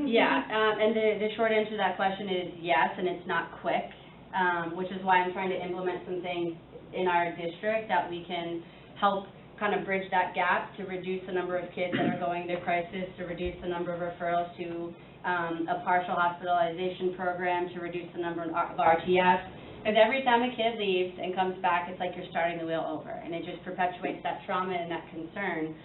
Yeah, and the short answer to that question is yes, and it's not quick, which is why I'm trying to implement some things in our district that we can help kind of bridge that gap to reduce the number of kids that are going into crisis, to reduce the number of referrals to a partial hospitalization program, to reduce the number of RTFs. Because every time a kid leaves and comes back, it's like you're starting the wheel over, and it just perpetuates that trauma and that concern.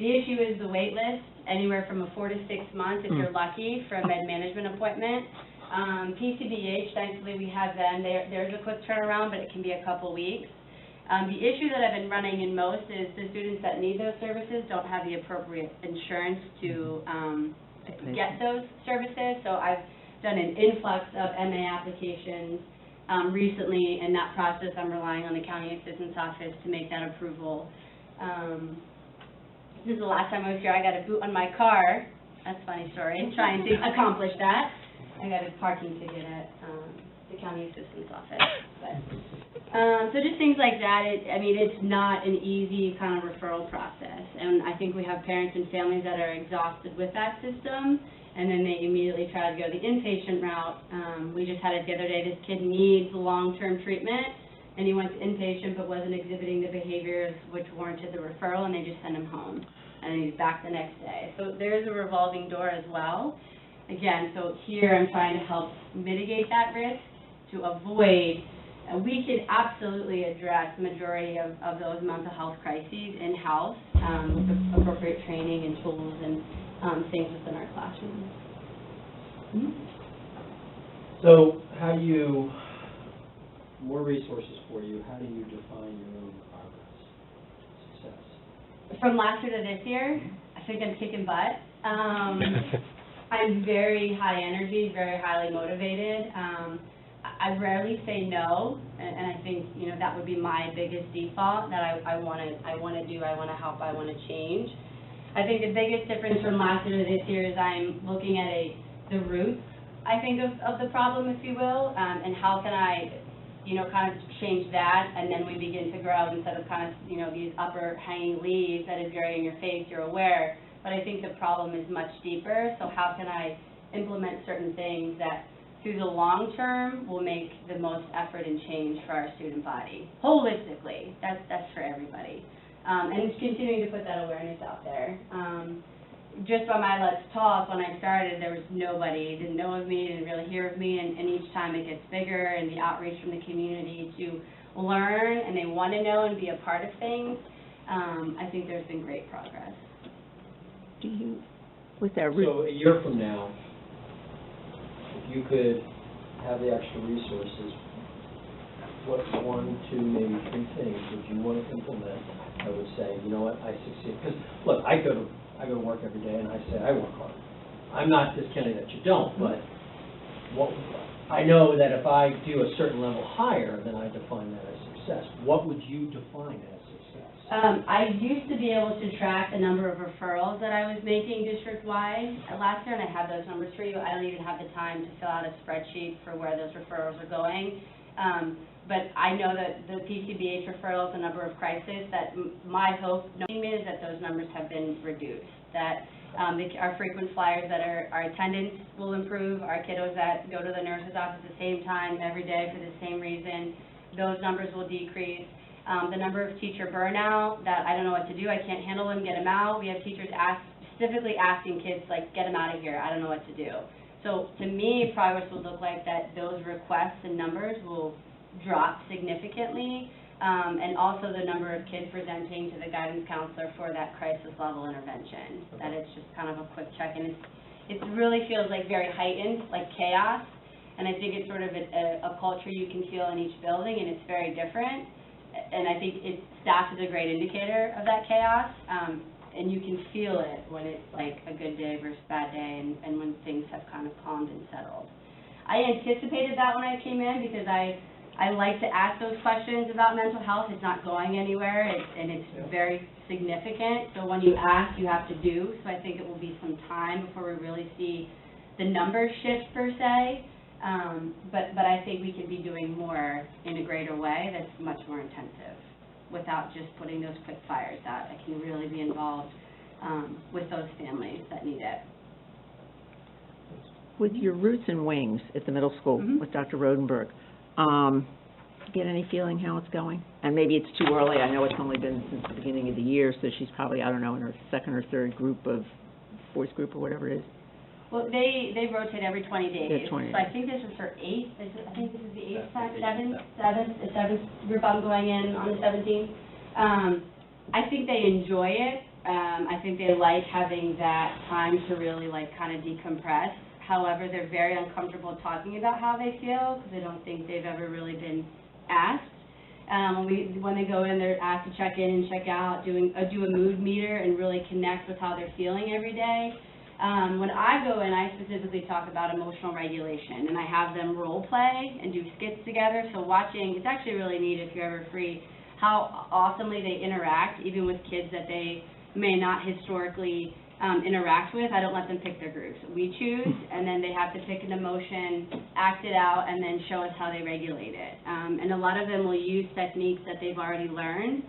The issue is the wait list, anywhere from 4 to 6 months if you're lucky for a med management appointment. PCBH, thankfully we have them. There's a quick turnaround, but it can be a couple weeks. The issue that I've been running in most is the students that need those services don't have the appropriate insurance to get those services. So I've done an influx of MA applications recently. In that process, I'm relying on the county assistance office to make that approval. This is the last time I was here. I got a boot on my car. That's a funny story. Trying to accomplish that. I got a parking ticket at the county assistance office. But, so just things like that. I mean, it's not an easy kind of referral process. And I think we have parents and families that are exhausted with that system. and then they immediately try to go the inpatient route. We just had it the other day, this kid needs long-term treatment, and he went to inpatient but wasn't exhibiting the behaviors which warranted the referral, and they just sent him home, and he's back the next day. So there is a revolving door as well. Again, so here I'm trying to help mitigate that risk to avoid, we could absolutely address the majority of those mental health crises in-house with the appropriate training and tools and things within our classrooms. So how do you, more resources for you, how do you define your own progress, success? From last year to this year, I think I'm kicking butt. I'm very high energy, very highly motivated. I rarely say no, and I think, you know, that would be my biggest default, that I want to do, I want to help, I want to change. I think the biggest difference from last year to this year is I'm looking at the roots, I think, of the problem, if you will, and how can I, you know, kind of change that, and then we begin to grow instead of kind of, you know, these upper hanging leaves that is very in your face, you're aware, but I think the problem is much deeper, so how can I implement certain things that through the long term will make the most effort and change for our student body, holistically. That's for everybody. And it's continuing to put that awareness out there. Just by my Let's Talk, when I started, there was nobody, didn't know of me, didn't really hear of me, and each time it gets bigger, and the outreach from the community to learn, and they want to know and be a part of things, I think there's been great progress. Do you, with that So a year from now, if you could have the extra resources, what one, two, maybe three things would you want to implement? I would say, you know what, I succeed. Because, look, I go to work every day and I say I work hard. I'm not discounting that you don't, but I know that if I do a certain level higher, then I define that as success. What would you define as success? I used to be able to track the number of referrals that I was making district-wide last year, and I have those numbers for you. I don't even have the time to fill out a spreadsheet for where those referrals are going. But I know that the PCBH referrals, the number of crises, that my hope, knowing is that those numbers have been reduced, that our frequent flyers, that our attendance will improve, our kiddos that go to the nurse's office at the same time every day for the same reason, those numbers will decrease. The number of teacher burnout, that I don't know what to do, I can't handle them, get them out. We have teachers specifically asking kids, like, get them out of here, I don't know what to do. So to me, progress will look like that those requests and numbers will drop significantly, and also the number of kids presenting to the guidance counselor for that crisis level intervention, that it's just kind of a quick check, and it really feels like very heightened, like chaos, and I think it's sort of a culture you can feel in each building, and it's very different, and I think staff is a great indicator of that chaos, and you can feel it when it's like a good day versus bad day, and when things have kind of calmed and settled. I anticipated that when I came in, because I like to ask those questions about mental health. It's not going anywhere, and it's very significant. So when you ask, you have to do. So I think it will be some time before we really see the numbers shift, per se. But I think we can be doing more in a greater way that's much more intensive, without just putting those quick fires out. I can really be involved with those families that need it. with your roots and wings at the middle school with Dr. Rodenberg, get any feeling how it's going? And maybe it's too early. I know it's only been since the beginning of the year, so she's probably, I don't know, in her second or third group of, fourth group or whatever it is. Well, they rotate every 20 days. Yeah, 20 So I think this is her eighth, I think this is the eighth time, seventh group I'm going in on the 17th. I think they enjoy it. I think they like having that time to really like kind of decompress. However, they're very uncomfortable talking about how they feel because I don't think they've ever really been asked. When they go in, they're asked to check in and check out, do a mood meter and really connect with how they're feeling every day. When I go in, I specifically talk about emotional regulation, and I have them role play and do skits together. So watching, it's actually really neat if you're ever free, how awesomely they interact, even with kids that they may not historically interact with. I don't let them pick their groups. We choose, and then they have to pick an emotion, act it out, and then show us how they regulate it. And a lot of them will use techniques that they've already learned.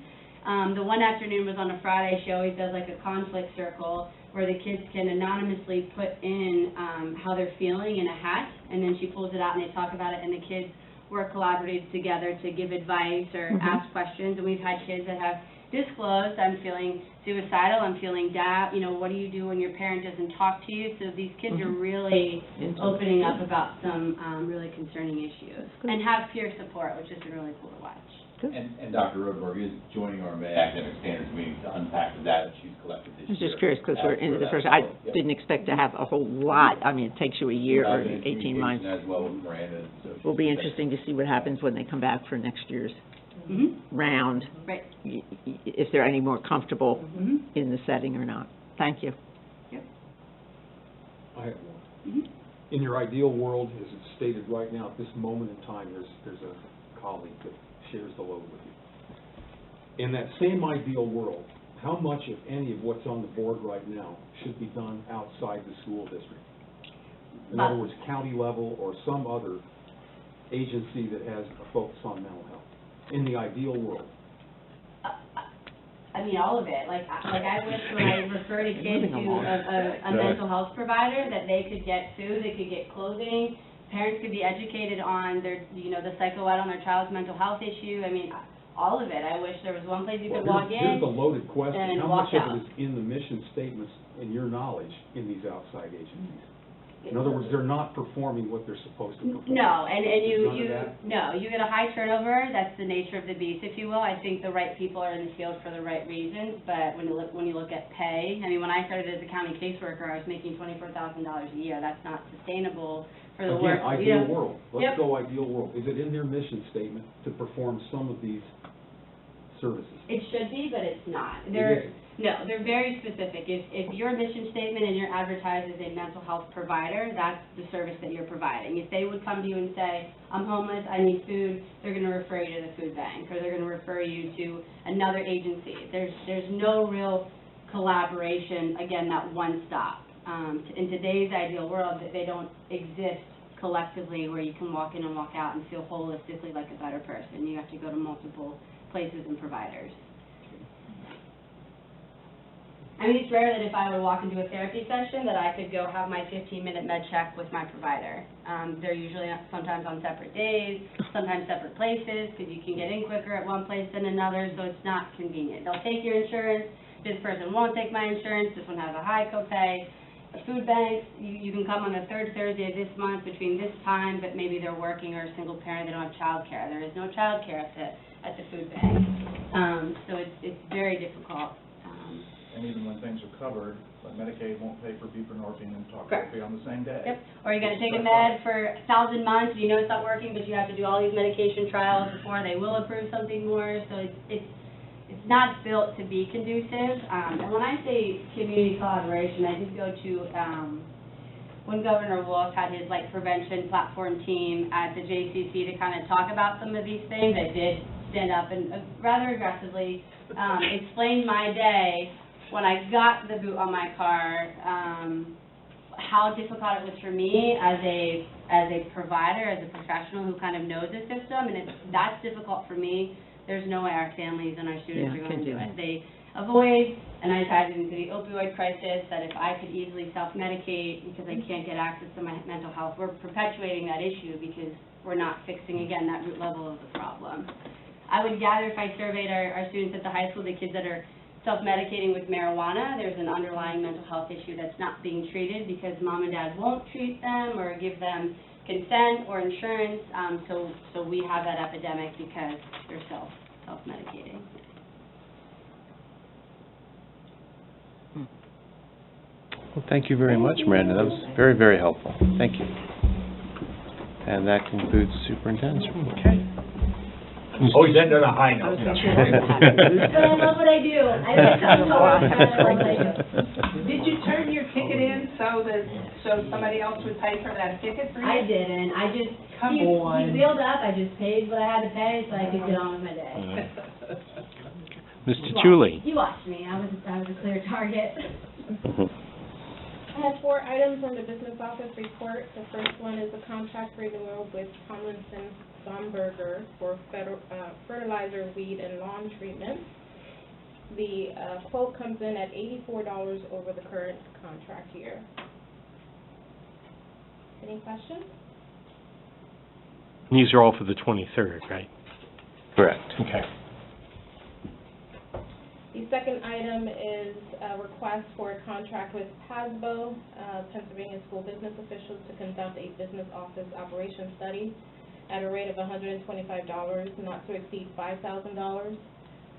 The one afternoon was on a Friday. She always does like a conflict circle, where the kids can anonymously put in how they're feeling in a hat, and then she pulls it out and they talk about it, and the kids work collaboratively together to give advice or ask questions. And we've had kids that have disclosed, I'm feeling suicidal, I'm feeling doubt, what do you do when your parent doesn't talk to you? So these kids are really opening up about some really concerning issues, and have peer support, which has been really cool to watch. And Dr. Rodenberg is joining our May academic standards meeting to unpack the data she's collected this I was year. just curious, because we're into the As for first, that. I Yep. didn't expect to have a whole lot. I mean, it takes you a year or I've been in 18 months. communication As well with Miranda. So Will be interesting to see what happens when they come back for next year's round, Right. if they're any more comfortable Mm-hmm. in the setting or not. Thank you. I have one. In your ideal world, as it's stated right now, at this moment in time, there's a colleague that shares the load with you. In that same ideal world, how much, if any, of what's on the board right now should be done outside the school district? In other words, county level or some other agency that has a focus on mental health, in the ideal world? I mean, all of it. Like I wish when I refer to kids to a mental health provider, that they could get food, they could get clothing, parents could be educated on their, the psycho-ed on their child's mental health issue. I mean, all of it. I wish there was one place you could walk in. Here's the loaded question. and How walk much of out. it is in the mission statements, in your knowledge, in these outside agencies? In other words, they're not performing what they're supposed to perform. No, and None of that? you get a high turnover. That's the nature of the beast, if you will. I think the right people are in the field for the right reasons, but when you look at pay, I mean, when I started as a county caseworker, I was making $24,000 a year. That's not sustainable for the work. Again, ideal world. Yep. Let's go ideal world. Is it in their mission statement to perform some of these services? It should be, but it's not. It isn't. No, they're very specific. If your mission statement and you're advertised as a mental health provider, that's the service that you're providing. If they would come to you and say, I'm homeless, I need food, they're going to refer you to the food bank, or they're going to refer you to another agency. There's no real collaboration, again, that one stop. In today's ideal world, they don't exist collectively where you can walk in and walk out and feel holistically like a better person. You have to go to multiple places and providers. I mean, it's rare that if I would walk into a therapy session that I could go have my 15-minute med check with my provider. They're usually sometimes on separate days, sometimes separate places, because you can get in quicker at one place than another, so it's not convenient. They'll take your insurance. This person won't take my insurance. This one has a high copay. The food banks, you can come on the third Thursday of this month between this time, but maybe they're working or a single parent, they don't have child care. There is no child care at the food bank. So it's very difficult. And even when things are covered, like Medicaid won't pay for buprenorphine and talk therapy on the same day. Yep, or you're gonna take a med for 1,000 months, you know it's not working, but you have to do all these medication trials before they will approve something more, so it's not built to be conducive. And when I say community collaboration, I did go to, when Governor Wolf had his prevention platform team at the JCC to kind of talk about some of these things, I did stand up and rather aggressively explain my day when I got the boot on my car, how difficult it was for me as a provider, as a professional who kind of knows the system, and that's difficult for me. There's no way our families and our students are going to do it. They avoid, and I tied into the opioid crisis, that if I could easily self-medicate because I can't get access to my mental health, we're perpetuating that issue because we're not fixing, again, that root level of the problem. I would gather if I surveyed our students at the high school, the kids that are self-medicating with marijuana, there's an underlying mental health issue that's not being treated because mom and dad won't treat them or give them consent or insurance, so we have that epidemic because they're self-medicating. Well, thank you very much, Miranda. That was very, very helpful. Thank you. And that concludes the superintendent's report. Okay. Always end on a high note. But I love what I do. I love what I do. Did you turn your ticket in so somebody else would pay for that ticket for you? I didn't. I just, Come on. he wheeled up, I just paid what I had to pay so I could get on with my day. Mr. Chuli. You watched me. I was a clear target. I have 4 items on the business office report. The first one is a contract renewal with Tomlinson Somberger for fertilizer, weed, and lawn treatment. The quote comes in at $84 over the current contract year. Any questions? These are all for the 23rd, right? Correct. Okay. The second item is a request for a contract with PASBO, Pennsylvania School Business Officials, to conduct a business office operation study at a rate of $125, not to exceed $5,000.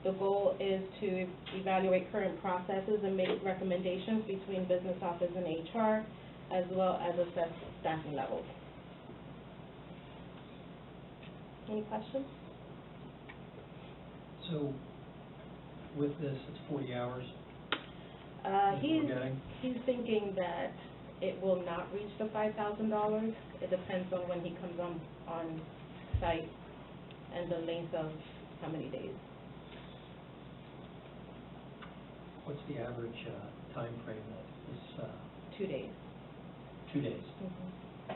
The goal is to evaluate current processes and make recommendations between business office and HR, as well as assess staffing levels. Any questions? So, with this, it's 40 hours? We're getting? He's thinking that it will not reach the $5,000. It depends on when he comes on site and the length of how many days. What's the average time frame that is, 2 days. 2 days? Mhm.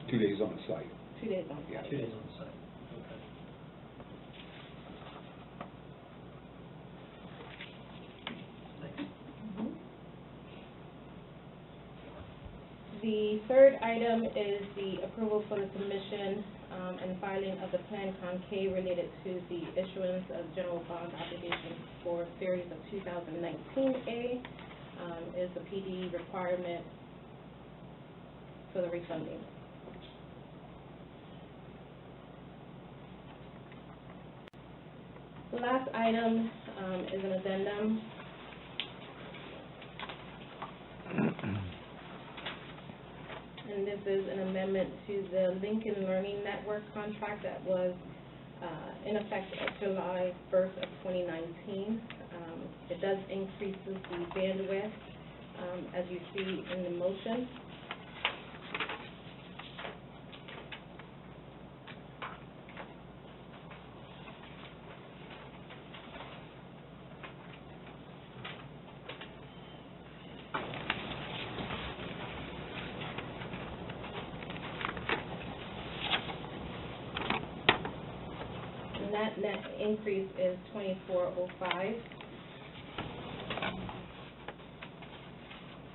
2 days on the site. 2 days on Yeah. site. 2 days on site, okay. Thanks. The third item is the approval for the submission and filing of the Plan Con K related to the issuance of general bond obligations for series of 2019A, is the PD requirement for the refunding. The last item is an addendum. And this is an amendment to the Lincoln Learning Network contract that was in effect at July 1st of 2019. It does increase the bandwidth, as you see in the motion. That net increase is $24.05.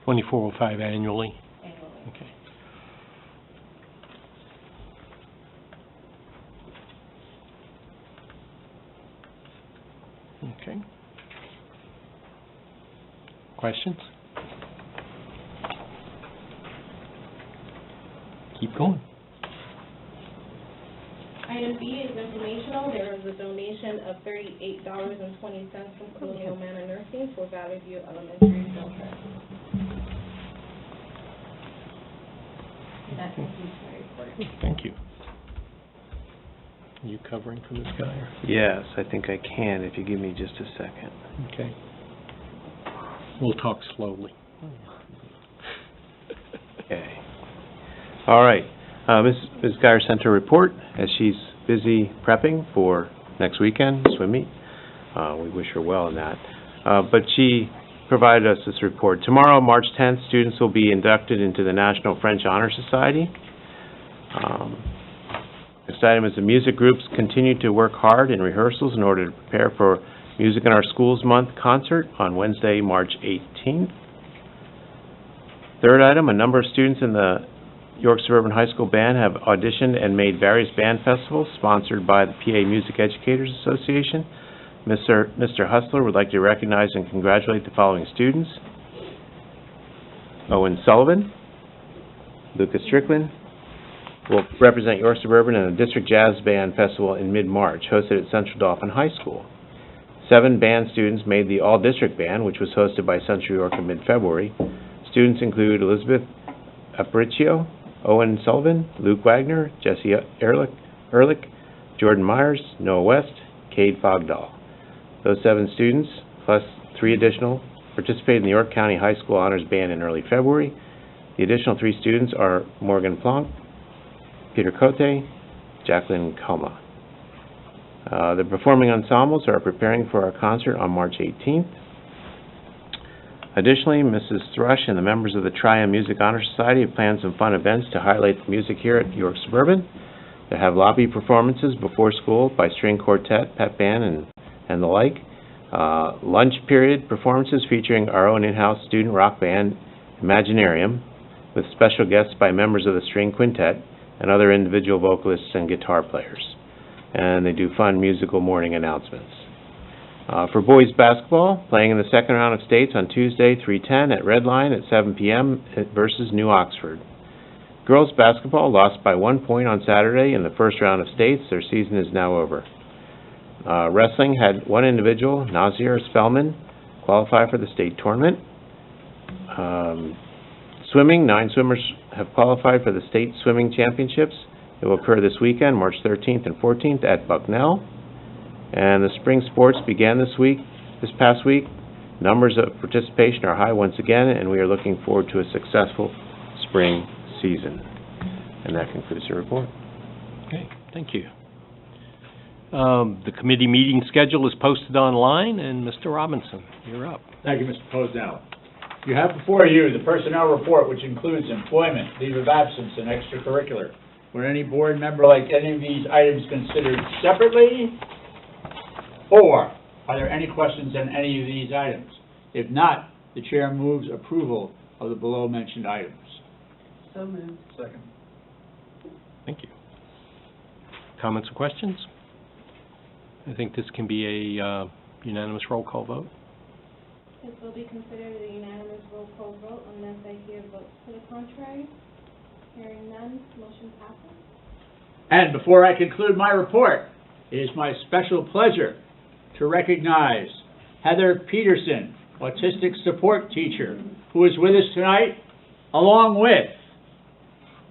2405 annually. annually. Okay. Okay. Questions? Keep going. Item B is informational. There is a donation of $38.20 from Colonial Manor Nursing for Valley View Elementary Center. That concludes my report. Thank you. Are you covering for this guy? Or? Yes, I think I can, if you give me just a second. Okay. We'll talk slowly. Okay. All right. Ms. Geyer sent her report as she's busy prepping for next weekend, swim meet. We wish her well in that. But she provided us this report. Tomorrow, March 10th, students will be inducted into the National French Honor Society. Next item is the music groups continue to work hard in rehearsals in order to prepare for Music in Our Schools Month concert on Wednesday, March 18th. Third item, a number of students in the York Suburban High School Band have auditioned and made various band festivals sponsored by the PA Music Educators Association. Mr. Hustler would like to recognize and congratulate the following students: Owen Sullivan, Lucas Strickland will represent York Suburban in the District Jazz Band Festival in mid-March, hosted at Central Dauphin High School. 7 band students made the All-District Band, which was hosted by Central York in mid-February. Students include Elizabeth Aparicio, Owen Sullivan, Luke Wagner, Jesse Ehrlich, Jordan Myers, Noah West, Cade Fogdahl. Those 7 students, plus 3 additional, participated in the York County High School Honors Band in early February. The additional 3 students are Morgan Plonk, Peter Cote, Jacqueline Coma. The performing ensembles are preparing for our concert on March 18th. Additionally, Mrs. Thrush and the members of the Triumph Music Honor Society have planned some fun events to highlight the music here at York Suburban. They have lobby performances before school by string quartet, pep band, and the like. Lunch period performances featuring our own in-house student rock band, Imaginarium, with special guests by members of the string quintet and other individual vocalists and guitar players. And they do fun musical morning announcements. For boys basketball, playing in the second round of states on Tuesday, 3:10 at Red Line at 7 p.m. versus New Oxford. Girls basketball lost by 1 point on Saturday in the first round of states. Their season is now over. Wrestling had one individual, Nazir Spellman, qualify for the state tournament. Swimming, 9 swimmers have qualified for the state swimming championships. It will occur this weekend, March 13th and 14th at Bucknell. And the spring sports began this past week. Numbers of participation are high once again, and we are looking forward to a successful spring season. And that concludes the report. Okay, thank you. The committee meeting schedule is posted online, and Mr. Robinson, you're up. Thank you, Mr. Posnell. You have before you the personnel report, which includes employment, leave of absence, and extracurricular. Would any board member like any of these items considered separately? Or are there any questions on any of these items? If not, the chair moves approval of the below-mentioned items. So moved. Second. Thank you. Comments or questions? I think this can be a unanimous roll call vote. This will be considered a unanimous roll call vote unless I hear votes to the contrary. Hearing none, motion passes. And before I conclude my report, it is my special pleasure to recognize Heather Peterson, autistic support teacher, who is with us tonight, along with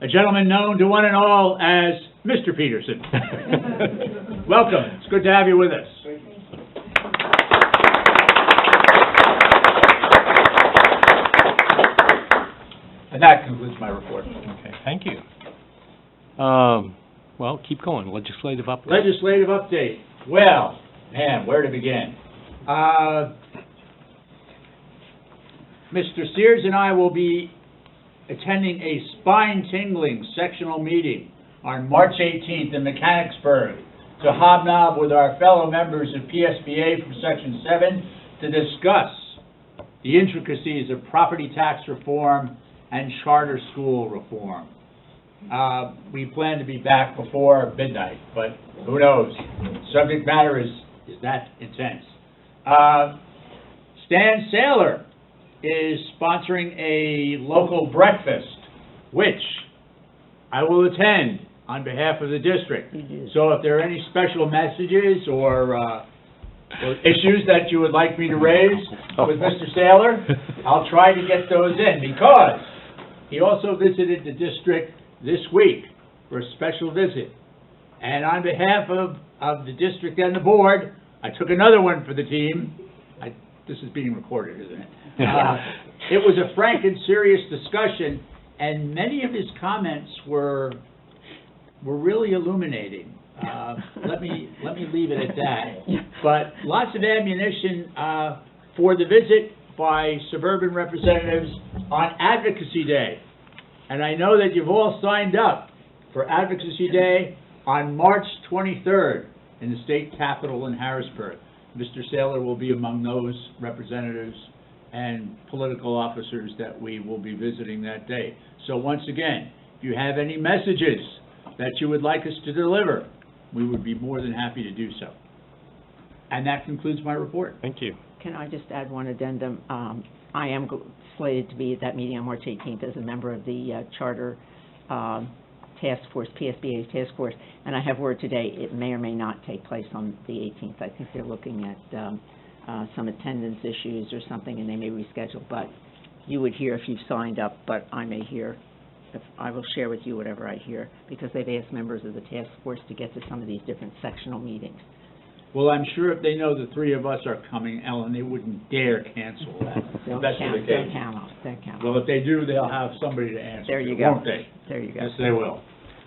a gentleman known to one and all as Mr. Peterson. Welcome. It's good to have you with us. And that concludes my report. Okay, thank you. Well, keep going. Legislative update. Legislative update. Well, man, where to begin? Mr. Sears and I will be attending a spine-tingling sectional meeting on March 18th in Mechanicsburg to hobnob with our fellow members of PSBA from Section 7 to discuss the intricacies of property tax reform and charter school reform. We plan to be back before midnight, but who knows? Subject matter is that intense. Stan Saylor is sponsoring a local breakfast, which I will attend on behalf of the district. So if there are any special messages or issues that you would like me to raise with Mr. Saylor, I'll try to get those in, because he also visited the district this week for a special visit. And on behalf of the district and the board, I took another one for the team. This is being recorded, isn't it? It was a frank and serious discussion, and many of his comments were really illuminating. Let me leave it at that. But lots of ammunition for the visit by suburban representatives on Advocacy Day. And I know that you've all signed up for Advocacy Day on March 23rd in the state capitol in Harrisburg. Mr. Saylor will be among those representatives and political officers that we will be visiting that day. So once again, if you have any messages that you would like us to deliver, we would be more than happy to do so. And that concludes my report. Thank you. Can I just add one addendum? I am slated to be at that meeting on March 18th as a member of the Charter Task Force, PSBA's task force, and I have word today it may or may not take place on the 18th. I think they're looking at some attendance issues or something, and they may reschedule, but you would hear if you've signed up, but I may hear, I will share with you whatever I hear, because they've asked members of the task force to get to some of these different sectional meetings. Well, I'm sure if they know the three of us are coming, Ellen, they wouldn't dare cancel that. They'll That's count, the case. they'll count on, they'll count on. Well, if they do, they'll have somebody to answer. There you to, go. Won't they? There you go. Yes, they will.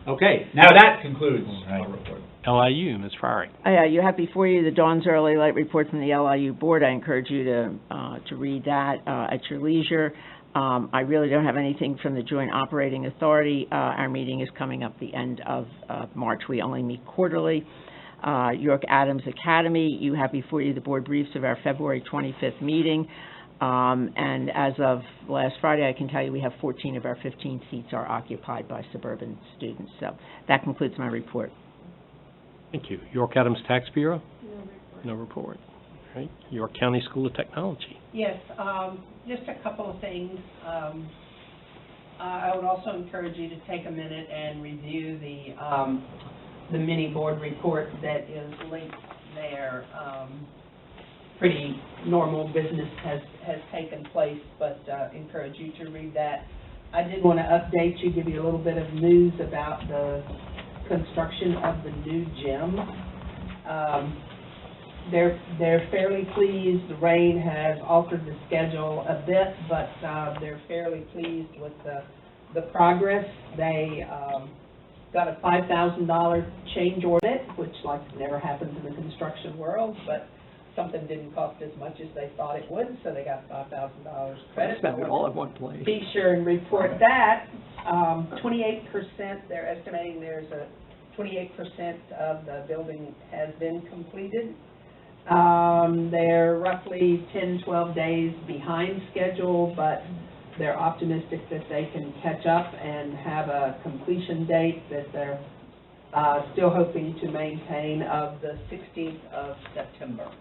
Okay, now that concludes our report. LIU, Ms. Farry. You have before you the Dawn's Early Light Report from the LIU Board. I encourage you to read that at your leisure. I really don't have anything from the Joint Operating Authority. Our meeting is coming up the end of March. We only meet quarterly. York Adams Academy. You have before you the board briefs of our February 25th meeting. And as of last Friday, I can tell you we have 14 of our 15 seats are occupied by suburban students. So that concludes my report. Thank you. York Adams Tax Bureau? No report. All right. York County School of Technology? Yes, just a couple of things. I would also encourage you to take a minute and review the mini board report that is linked there. Pretty normal business has taken place, but encourage you to read that. I did want to update you, give you a little bit of news about the construction of the new gym. They're fairly pleased. The rain has altered the schedule a bit, but they're fairly pleased with the progress. They got a $5,000 change order, which like never happens in the construction world, but something didn't cost as much as they thought it would, so they got $5,000 credit. Spend it all at one place. Be sure and report that. 28%, they're estimating there's a 28% of the building has been completed. They're roughly 10, 12 days behind schedule, but they're optimistic that they can catch up and have a completion date that they're still hoping to maintain of the 16th of September.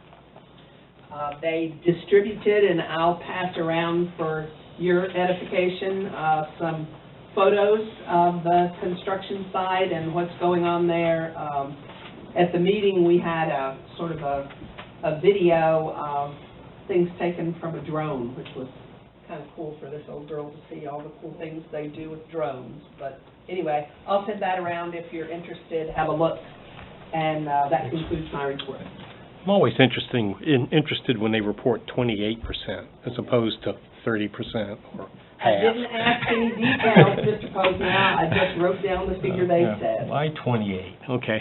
They distributed, and I'll pass around for your edification, some photos of the construction site and what's going on there. At the meeting, we had a sort of a video of things taken from a drone, which was kind of cool for this old girl to see all the cool things they do with drones. But anyway, I'll send that around if you're interested. Have a look. And that concludes my report. I'm always interested when they report 28% as opposed to 30% or half. I didn't ask any details, Mr. Posnow. I just wrote down the figure they said. Why 28? Okay.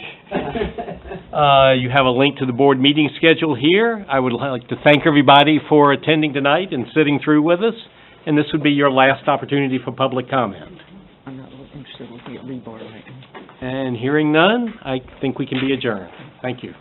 You have a link to the board meeting schedule here. I would like to thank everybody for attending tonight and sitting through with us. And this would be your last opportunity for public comment. I'm not interested in looking at rebar right now. And hearing none, I think we can be adjourned. Thank you.